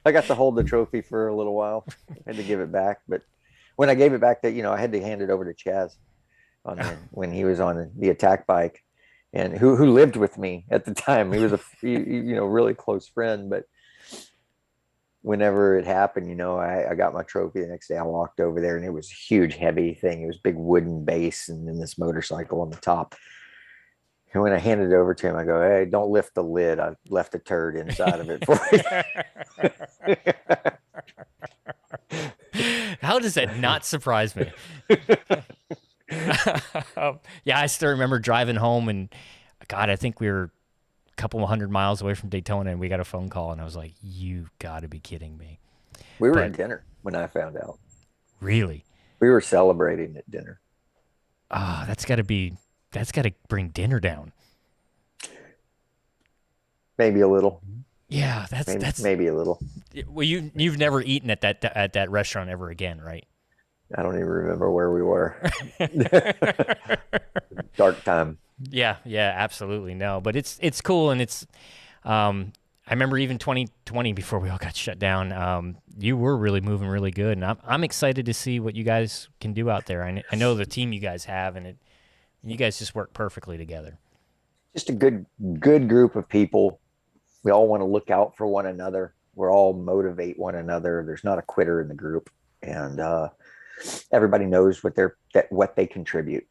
Speaker 2: I got to hold the trophy for a little while. I had to give it back, but when I gave it back, I had to hand it over to Chaz when he was on the Attack bike, and who lived with me at the time. He was a really close friend, but whenever it happened, I got my trophy the next day. I walked over there and it was a huge, heavy thing. It was a big wooden base and then this motorcycle on the top. And when I handed it over to him, I go, "Hey, don't lift the lid. I left a turd inside of it for you."
Speaker 1: How does that not surprise me? Yeah, I still remember driving home, and God, I think we were a couple 100 miles away from Daytona, and we got a phone call, and I was like, "You got to be kidding me."
Speaker 2: We were
Speaker 1: But
Speaker 2: at dinner when I found out.
Speaker 1: really,
Speaker 2: We were celebrating at dinner.
Speaker 1: that's got to bring dinner down.
Speaker 2: Maybe a little.
Speaker 1: Yeah, that's
Speaker 2: Maybe a little.
Speaker 1: well, you've never eaten at that restaurant ever again, right?
Speaker 2: I don't even remember where we were. Dark time.
Speaker 1: Yeah, yeah, absolutely. No, but it's cool, and I remember even 2020 before we all got shut down. You were really moving really good, and I'm excited to see what you guys can do out there. I know the team you guys have, and you guys just work perfectly together.
Speaker 2: Just a good group of people. We all want to look out for one another. We're all motivate one another. There's not a quitter in the group, and everybody knows what they contribute.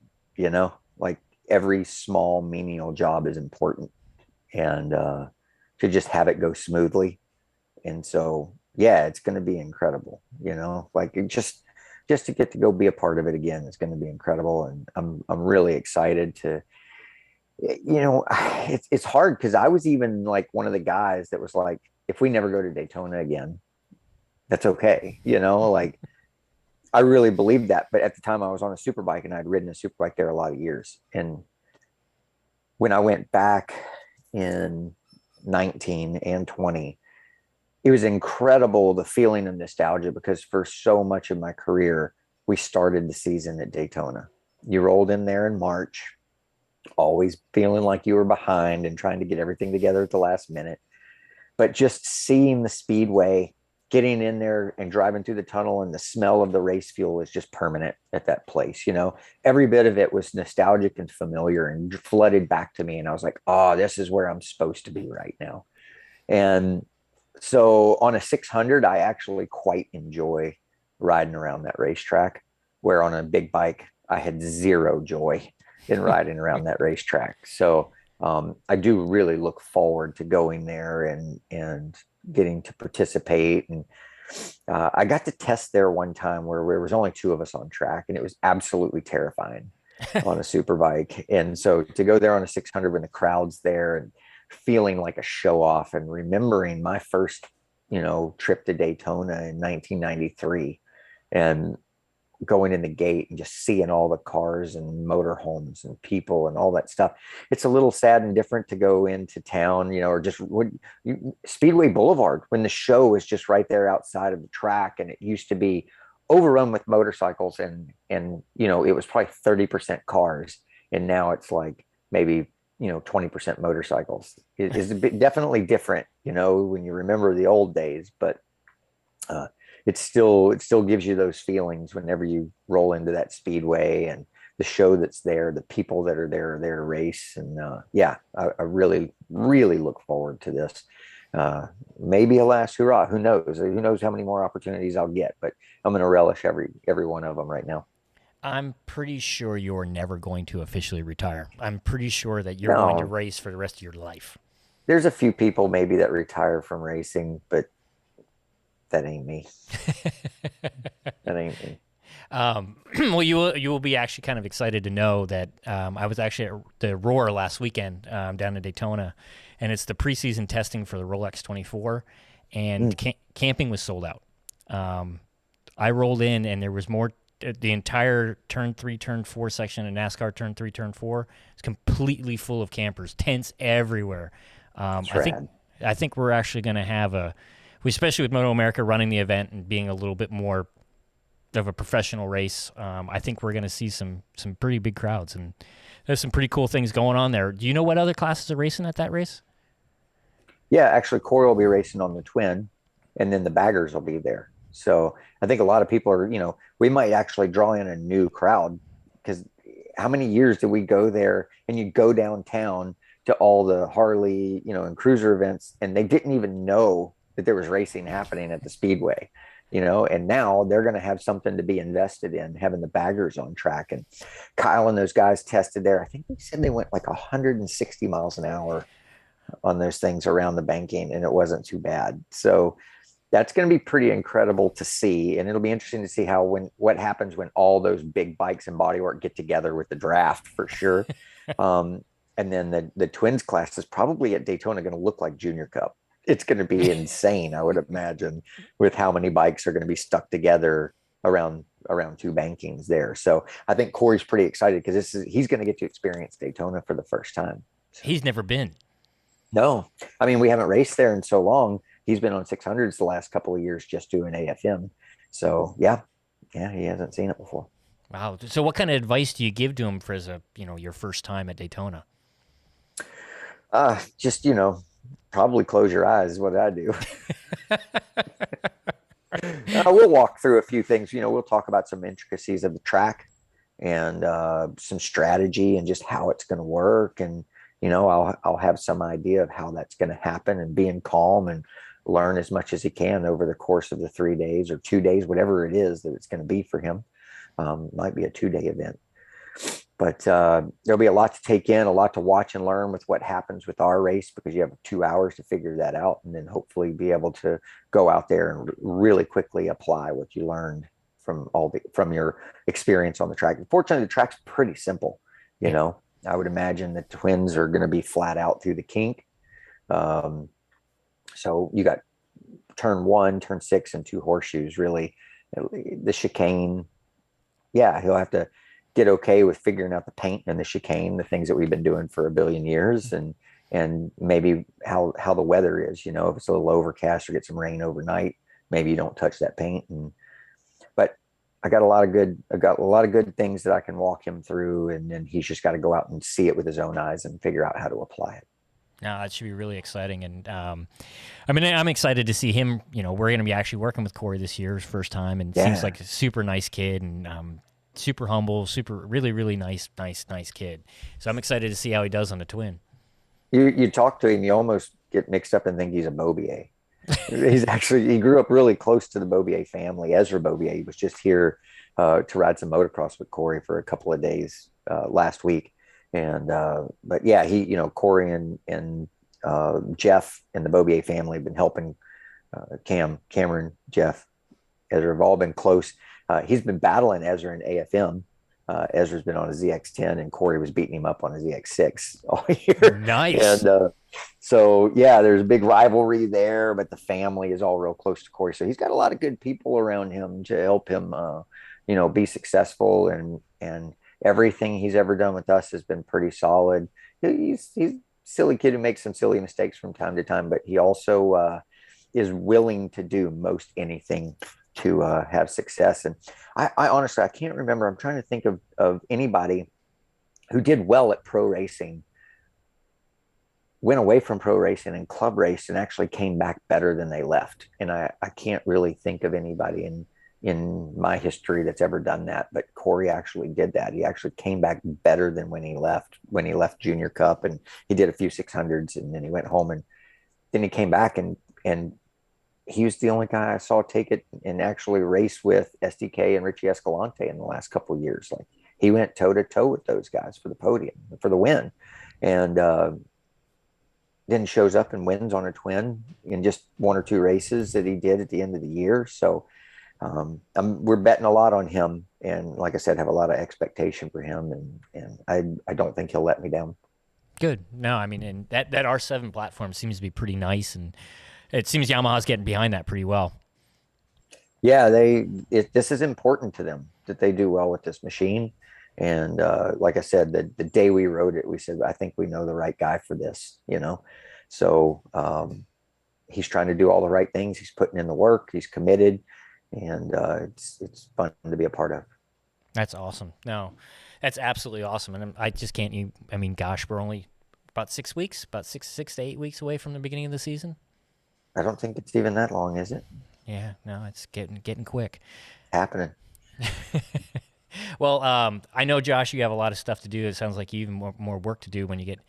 Speaker 2: Like every small menial job is important, and to just have it go smoothly. And so, yeah, it's going to be incredible. Like just to get to go be a part of it again is going to be incredible, and I'm really excited to. It's hard because I was even like one of the guys that was like, if we never go to Daytona again, that's okay. Like I really believed that. But at the time I was on a superbike and I'd ridden a superbike there a lot of years. And when I went back in 19 and 20, it was incredible, the feeling of nostalgia, because for so much of my career, we started the season at Daytona. You rolled in there in March, always feeling like you were behind and trying to get everything together at the last minute. But just seeing the speedway, getting in there and driving through the tunnel, and the smell of the race fuel is just permanent at that place. Every bit of it was nostalgic and familiar and flooded back to me. And I was like, oh, this is where I'm supposed to be right now. And so on a 600, I actually quite enjoy riding around that racetrack, where on a big bike, I had zero joy in riding around that racetrack. So I do really look forward to going there and getting to participate. And I got to test there one time where there was only two of us on track, and it was absolutely terrifying on a super bike. And so to go there on a 600 when the crowd's there and feeling like a show off, and remembering my first, trip to Daytona in 1993, and going in the gate and just seeing all the cars and motorhomes and people and all that stuff. It's a little sad and different to go into town, or just Speedway Boulevard, when the show is just right there outside of the track. And it used to be overrun with motorcycles, and it was probably 30% cars. And now it's like maybe, 20% motorcycles. It's definitely different, when you remember the old days, but it still gives you those feelings whenever you roll into that speedway, and the show that's there, the people that are there to race. And I really, really look forward to this. Maybe a last hurrah. Who knows? Who knows how many more opportunities I'll get, but I'm going to relish every one of them right now.
Speaker 1: I'm pretty sure you're never going to officially retire. I'm pretty sure that you're going to
Speaker 2: No,
Speaker 1: race for the rest of your life.
Speaker 2: there's a few people maybe that retire from racing, but that ain't me. That ain't me.
Speaker 1: Well, you will be actually kind of excited to know that I was actually at the Roar last weekend down in Daytona, and it's the preseason testing for the Rolex 24, and camping was sold out. I rolled in, and there was more. The entire turn 3, turn 4 section of NASCAR turn 3, turn 4 is completely full of campers, tents everywhere. I think we're actually going to have especially with MotoAmerica running the event and being a little bit more of a professional race. I think we're going to see some pretty big crowds, and there's some pretty cool things going on there. Do you know what other classes are racing at that race?
Speaker 2: Yeah, actually, Corey will be racing on the twin, and then the baggers will be there. So I think a lot of people are, we might actually draw in a new crowd, because how many years did we go there, and you go downtown to all the Harley, and cruiser events, and they didn't even know that there was racing happening at the speedway, and now they're going to have something to be invested in, having the baggers on track. And Kyle and those guys tested there. I think they said they went like 160 miles an hour on those things around the banking, and it wasn't too bad. So that's going to be pretty incredible to see. And it'll be interesting to see what happens when all those big bikes and bodywork get together with the draft, for sure. And then the twins class is probably at Daytona going to look like Junior Cup. it's going to be insane, I would imagine, with how many bikes are going to be stuck together around two bankings there. So I think Corey's pretty excited because he's going to get to experience Daytona for the first time. So,
Speaker 1: He's never been.
Speaker 2: no, I mean, we haven't raced there in so long. He's been on 600s the last couple of years just doing AFM. So yeah, he hasn't seen it before.
Speaker 1: Wow. So what kind of advice do you give to him for your first time at Daytona?
Speaker 2: Just, probably close your eyes is what I do. We'll walk through a few things. We'll talk about some intricacies of the track and some strategy and just how it's going to work. And, I'll have some idea of how that's going to happen, and being calm and learn as much as he can over the course of the 3 days or 2 days, whatever it is that it's going to be for him. Might be a 2-day event. But there'll be a lot to take in, a lot to watch and learn with what happens with our race, because you have 2 hours to figure that out, and then hopefully be able to go out there and really quickly apply what you learned from your experience on the track. Fortunately, the track's pretty simple. I would imagine the twins are going to be flat out through the kink. So you got turn 1, turn 6, and 2 horseshoes. Really, the chicane. Yeah, he'll have to get okay with figuring out the paint and the chicane, the things that we've been doing for a billion years, and maybe how the weather is. If it's a little overcast or get some rain overnight, maybe you don't touch that paint. But I got a lot of good things that I can walk him through, and then he's just got to go out and see it with his own eyes and figure out how to apply it.
Speaker 1: No, that should be really exciting. And I'm excited to see him. We're going to be actually working with Corey this year, his first time, and seems like a super nice kid, and super humble, really, really nice kid. So I'm excited to see how he does on the twin.
Speaker 2: You talk to him, you almost get mixed up and think he's a Bobier. He grew up really close to the Bobier family. Ezra Bobier, he was just here to ride some motocross with Corey for a couple of days last week. And but yeah, Corey and Jeff and the Bobier family have been helping Cameron, Jeff, Ezra have all been close. He's been battling Ezra in AFM. Ezra's been on a ZX10, and Corey was beating him up on a ZX6 all year.
Speaker 1: Nice.
Speaker 2: And so, yeah, there's a big rivalry there, but the family is all real close to Corey. So he's got a lot of good people around him to help him, be successful. And everything he's ever done with us has been pretty solid. He's a silly kid who makes some silly mistakes from time to time, but he also is willing to do most anything to have success. And I honestly, I can't remember. I'm trying to think of anybody who did well at pro racing, went away from pro racing and club race, and actually came back better than they left. And I can't really think of anybody in my history that's ever done that. But Corey actually did that. He actually came back better than when he left Junior Cup, and he did a few 600s, and then he went home, and then he came back and he was the only guy I saw take it and actually race with SDK and Richie Escalante in the last couple of years. Like, he went toe to toe with those guys for the podium, for the win, and then shows up and wins on a twin in just 1 or 2 races that he did at the end of the year. So we're betting a lot on him, and like I said, have a lot of expectation for him, and I don't think he'll let me down. Good.
Speaker 1: No, I mean, and that R7 platform seems to be pretty nice, and it seems Yamaha's getting behind that pretty well.
Speaker 2: Yeah, this is important to them that they do well with this machine. And like I said, the day we rode it, we said, I think we know the right guy for this, So he's trying to do all the right things. He's putting in the work. He's committed, and it's fun to be a part of.
Speaker 1: That's awesome. No, that's absolutely awesome. And I just can't. Gosh, we're only about 6 weeks, about six to 8 weeks away from the beginning of the season.
Speaker 2: I don't think it's even that long, is it?
Speaker 1: Yeah, no, it's getting quick.
Speaker 2: Happening.
Speaker 1: Well, I know, Josh, you have a lot of stuff to do. It sounds like you even more work to do when you get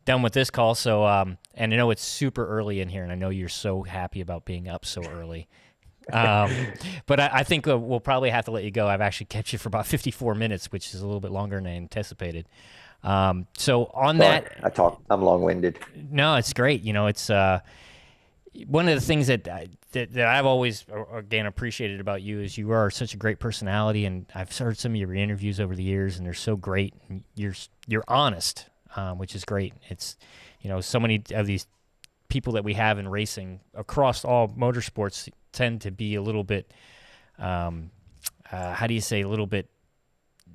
Speaker 1: done with this call. So, and I know it's super early in here, and I know you're so happy about being up so early. But I think we'll probably have to let you go. I've actually kept you for about 54 minutes, which is a little bit longer than I anticipated. So on that,
Speaker 2: I'm long-winded.
Speaker 1: No, it's great. It's one of the things that I've always, again, appreciated about you is you are such a great personality, and I've heard some of your interviews over the years, and they're so great. And you're honest, which is great. It's so many of these people that we have in racing across all motorsports tend to be a little bit, how do you say, a little bit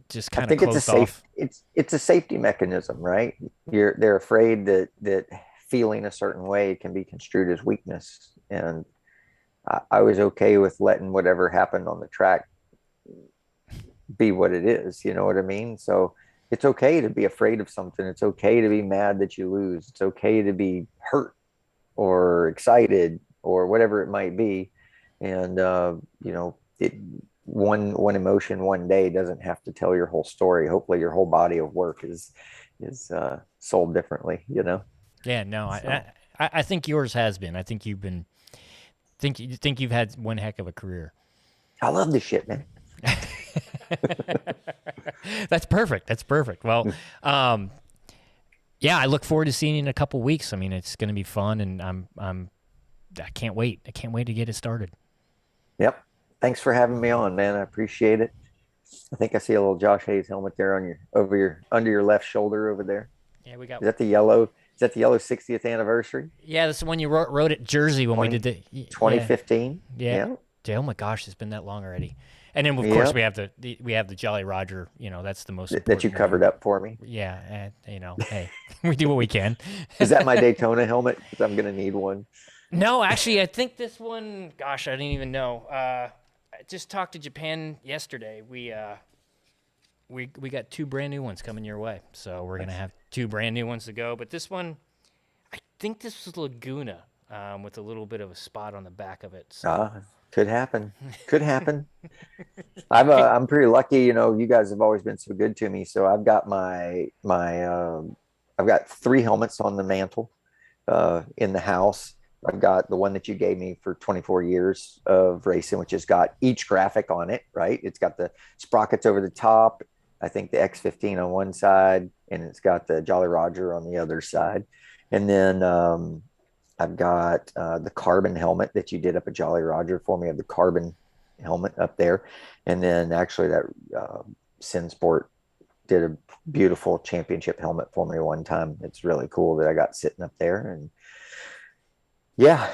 Speaker 1: just kind of closed off.
Speaker 2: It's a safety mechanism, right? They're afraid that feeling a certain way can be construed as weakness. And I was okay with letting whatever happened on the track be what it is. You know what I mean? So it's okay to be afraid of something. It's okay to be mad that you lose. It's okay to be hurt or excited or whatever it might be. And, one emotion one day doesn't have to tell your whole story. Hopefully your whole body of work is sold differently,
Speaker 1: Yeah, no,
Speaker 2: So,
Speaker 1: I think yours has been. I think you've had one heck of a career.
Speaker 2: I love this shit, man.
Speaker 1: That's perfect. That's perfect. Well, yeah, I look forward to seeing you in a couple weeks. I mean, it's going to be fun, and I can't wait. I can't wait to get it started.
Speaker 2: Yep. Thanks for having me on, man. I appreciate it. I think I see a little Josh Hayes helmet there under your left shoulder over there.
Speaker 1: Yeah, we got.
Speaker 2: Is that the yellow 60th anniversary?
Speaker 1: Yeah, that's the one you wrote at Jersey when we did the
Speaker 2: 2015.
Speaker 1: Yeah. Oh my gosh, it's been that long already. And then of course we have the Jolly Roger. That's the most
Speaker 2: that you covered up for me.
Speaker 1: Yeah, hey, we do what we can.
Speaker 2: Is that my Daytona helmet? Because I'm gonna need one.
Speaker 1: No, actually, I think this one. Gosh, I didn't even know. I just talked to Japan yesterday. We got 2 brand new ones coming your way, so we're gonna have 2 brand new ones to go. But this one, I think this was Laguna, with a little bit of a spot on the back of it. So.
Speaker 2: Could happen. Could happen. I'm pretty lucky. You guys have always been so good to me. So I've got I've got 3 helmets on the mantle in the house. I've got the one that you gave me for 24 years of racing, which has got each graphic on it, right? It's got the sprockets over the top. I think the X15 on one side, and it's got the Jolly Roger on the other side. And then I've got the carbon helmet that you did up at Jolly Roger for me. I have the carbon helmet up there. And then actually that Sinsport did a beautiful championship helmet for me one time. It's really cool that I got sitting up there. And yeah.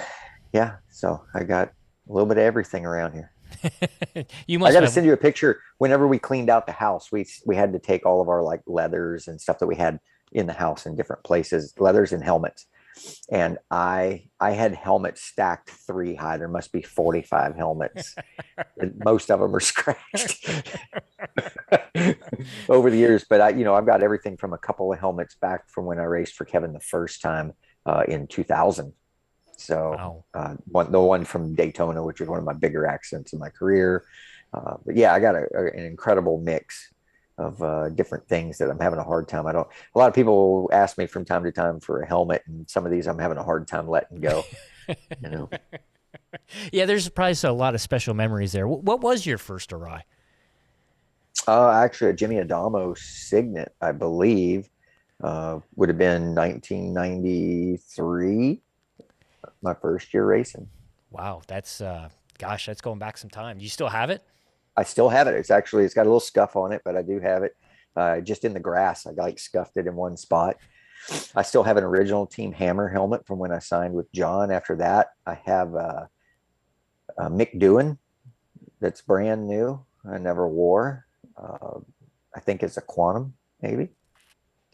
Speaker 2: So I got a little bit of everything around here. I got to send you a picture. Whenever we cleaned out the house, we had to take all of our like leathers and stuff that we had in the house in different places, leathers and helmets. And I had helmets stacked 3 high. There must be 45 helmets. Most of them are scratched over the years. But I've got everything from a couple of helmets back from when I raced for Kevin the first time in 2000. So the one from Daytona, which was one of my bigger accidents in my career. But yeah, I got an incredible mix of different things that I'm having a hard time. A lot of people ask me from time to time for a helmet, and some of these I'm having a hard time letting go.
Speaker 1: Yeah, there's probably a lot of special memories there. What was your first Arai?
Speaker 2: Actually, a Jimmy Adamo Signet, I believe, would have been 1993. My first year racing.
Speaker 1: Wow, that's going back some time. Do you still have it?
Speaker 2: I still have it. It's got a little scuff on it, but I do have it. Just in the grass, I scuffed it in one spot. I still have an original Team Hammer helmet from when I signed with John. After that, I have a Mick Doohan that's brand new. I never wore. I think it's a Quantum, maybe.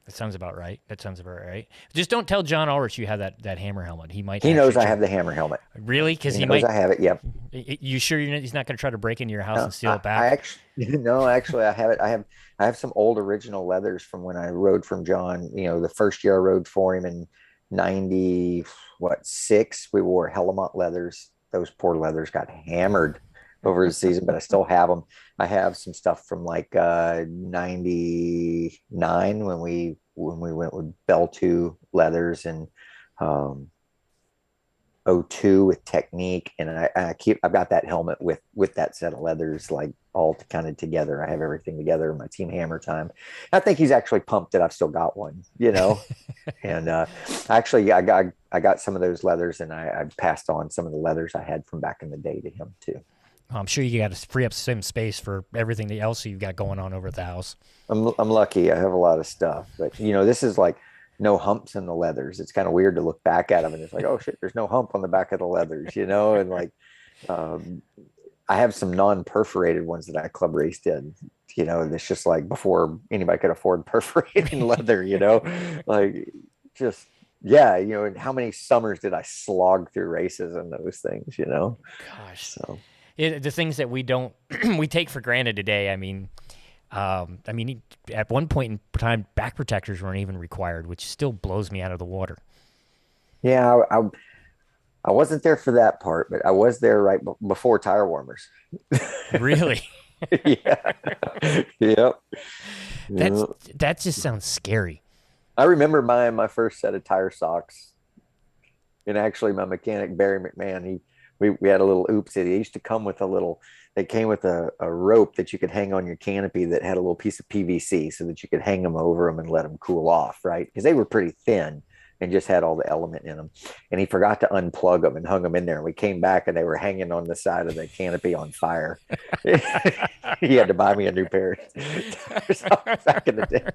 Speaker 1: That sounds about right. Just don't tell John Ulrich you have that Hammer helmet. He
Speaker 2: knows I have the Hammer helmet.
Speaker 1: Really? Because
Speaker 2: he knows I have it. Yep.
Speaker 1: You sure he's not going to try to break into your house and steal it back?
Speaker 2: Actually, I have it. I have some old original leathers from when I rode from John. The first year I rode for him in 96. We wore Helmut leathers. Those poor leathers got hammered over the season, but I still have them. I have some stuff from like 99 when we went with Bell 2 leathers, and 02 with Technique, and I've got that helmet with that set of leathers like all kind of together. I have everything together in my Team Hammer time. I think he's actually pumped that I've still got one, and actually I got some of those leathers, and I passed on some of the leathers I had from back in the day to him too.
Speaker 1: I'm sure you got to free up some space for everything else you've got going on over at the house.
Speaker 2: I'm lucky. I have a lot of stuff, but this is like no humps in the leathers. It's kind of weird to look back at them and it's like, oh shit, there's no hump on the back of the leathers, and like, um, I have some non-perforated ones that I club raced in, and it's just like before anybody could afford perforating leather, like just, yeah, and how many summers did I slog through races in those things.
Speaker 1: Gosh,
Speaker 2: So
Speaker 1: the things that we don't we take for granted today. At one point in time, back protectors weren't even required, which still blows me out of the water.
Speaker 2: yeah, I wasn't there for that part, but I was there right before tire warmers.
Speaker 1: Really?
Speaker 2: Yeah. Yep.
Speaker 1: That's
Speaker 2: Yeah.
Speaker 1: that just sounds scary.
Speaker 2: I remember buying my first set of tire socks, and actually my mechanic Barry McMahon, we had a little oopsie. They used to come with they came with a rope that you could hang on your canopy that had a little piece of PVC so that you could hang them over them and let them cool off, right? Because they were pretty thin and just had all the element in them. And he forgot to unplug them and hung them in there. And we came back and they were hanging on the side of the canopy on fire. He had to buy me a new pair of tires back in the day.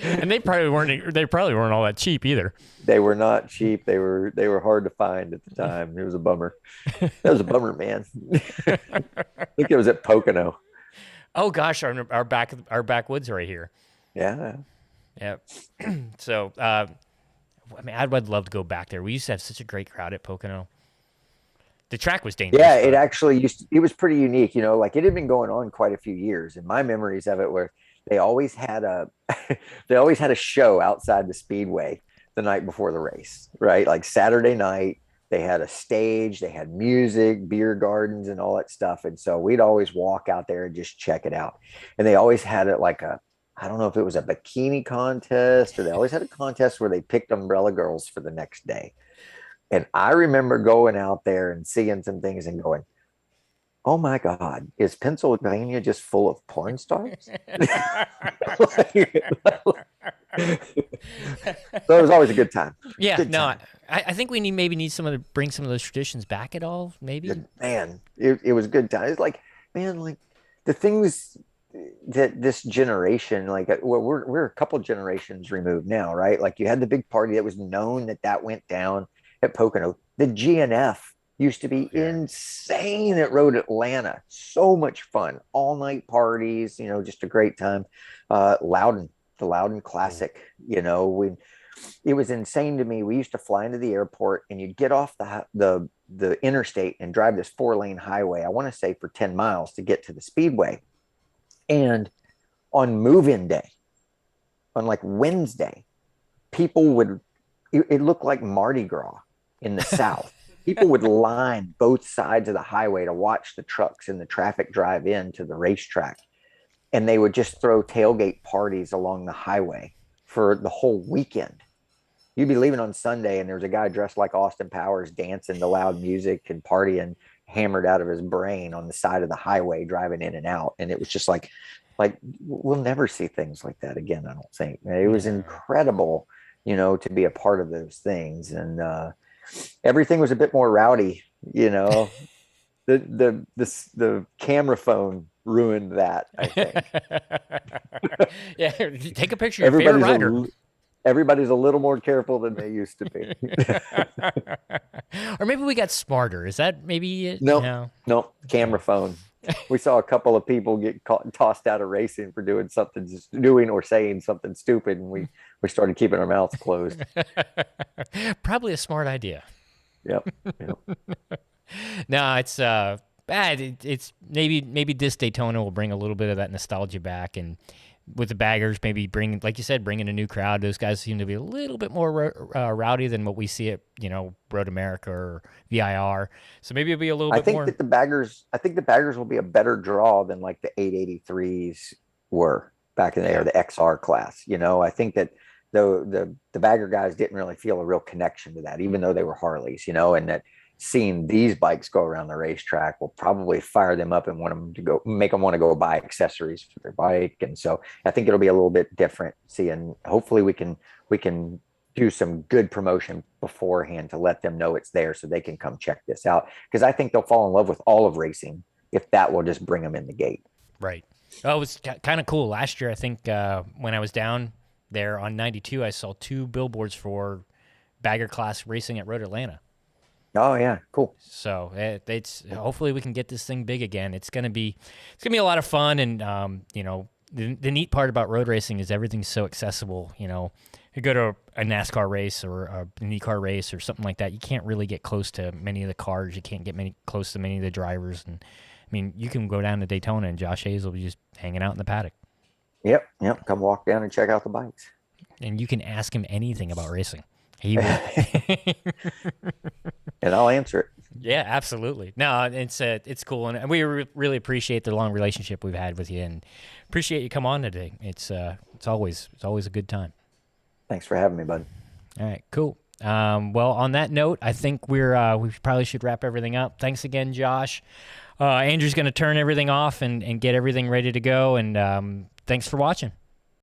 Speaker 1: And they probably weren't all that cheap either.
Speaker 2: They were not cheap. They were hard to find at the time. It was a bummer. That was a bummer, man. I think it was at Pocono.
Speaker 1: Oh gosh, our backwoods right here.
Speaker 2: Yeah.
Speaker 1: Yeah. So I'd love to go back there. We used to have such a great crowd at Pocono. The track was dangerous.
Speaker 2: Yeah, it actually it was pretty unique, like it had been going on quite a few years. And my memories of it were they always had a they always had a show outside the speedway the night before the race, right? Like Saturday night, they had a stage, they had music, beer gardens, and all that stuff. And so we'd always walk out there and just check it out. And they always had it like I don't know if it was a bikini contest or they always had a contest where they picked umbrella girls for the next day. And I remember going out there and seeing some things and going, oh my God, is Pennsylvania just full of porn stars? So it was always a good time.
Speaker 1: Yeah,
Speaker 2: Good
Speaker 1: no,
Speaker 2: time.
Speaker 1: I think we need bring some of those traditions back at all, maybe.
Speaker 2: Man, it was a good time. It's like, man, like the things that this generation, like well, we're a couple generations removed now, right? Like you had the big party that was known that went down at Pocono. The GNF used to be insane at Road Atlanta. So much fun. All night parties, just a great time. Loudon, the Loudon Classic, when it was insane to me. We used to fly into the airport and you'd get off the interstate and drive this 4-lane highway, I want to say for 10 miles to get to the speedway. And on move-in day, on like Wednesday, it looked like Mardi Gras in the South. People would line both sides of the highway to watch the trucks and the traffic drive in to the racetrack. And they would just throw tailgate parties along the highway for the whole weekend. You'd be leaving on Sunday and there was a guy dressed like Austin Powers dancing to loud music and partying hammered out of his brain on the side of the highway driving in and out. And it was just like we'll never see things like that again, I don't think. It was incredible, to be a part of those things. And everything was a bit more rowdy, the camera phone ruined that, I think.
Speaker 1: Yeah, take a picture of your favorite rider.
Speaker 2: Everybody's a little more careful than they used to be.
Speaker 1: Or maybe we got smarter. Is that maybe it?
Speaker 2: No, camera phone. We saw a couple of people get tossed out of racing for doing or saying something stupid, and we started keeping our mouths closed.
Speaker 1: Probably a smart idea.
Speaker 2: Yep.
Speaker 1: No, it's bad. It's maybe this Daytona will bring a little bit of that nostalgia back, and with the baggers, maybe like you said, bringing a new crowd. Those guys seem to be a little bit more rowdy than what we see at Road America or VIR. So maybe it'll be a little bit more. I think the baggers will be a better draw than like the 883s were back in the day, or the XR class. I think that the bagger guys didn't really feel a real connection to that, even though they were Harleys, and that seeing these bikes go around the racetrack will probably fire them up and make them want to go buy accessories for their bike. And so I think it'll be a little bit different hopefully we can do some good promotion beforehand to let them know it's there so they can come check this out. Because I think they'll fall in love with all of racing if that will just bring them in the gate. Right. Oh, it was kind of cool. Last year, I think when I was down, there on 92, I saw 2 billboards for bagger class racing at Road Atlanta.
Speaker 2: Oh yeah, cool.
Speaker 1: So it's hopefully we can get this thing big again. It's gonna be a lot of fun, and the neat part about road racing is everything's so accessible. You go to a NASCAR race or a IndyCar race or something like that, you can't really get close to many of the cars. You can't get close to many of the drivers, and I mean, you can go down to Daytona and Josh Hayes will be just hanging out in the paddock.
Speaker 2: Yep. Come walk down and check out the bikes.
Speaker 1: And you can ask him anything about racing. He will.
Speaker 2: And I'll answer it.
Speaker 1: Yeah, absolutely. No, it's cool, and we really appreciate the long relationship we've had with you, and appreciate you come on today. It's always a good time.
Speaker 2: Thanks for having me, bud.
Speaker 1: All right, cool. Well, on that note, I think we probably should wrap everything up. Thanks again, Josh. Andrew's going to turn everything off and get everything ready to go, and thanks for watching.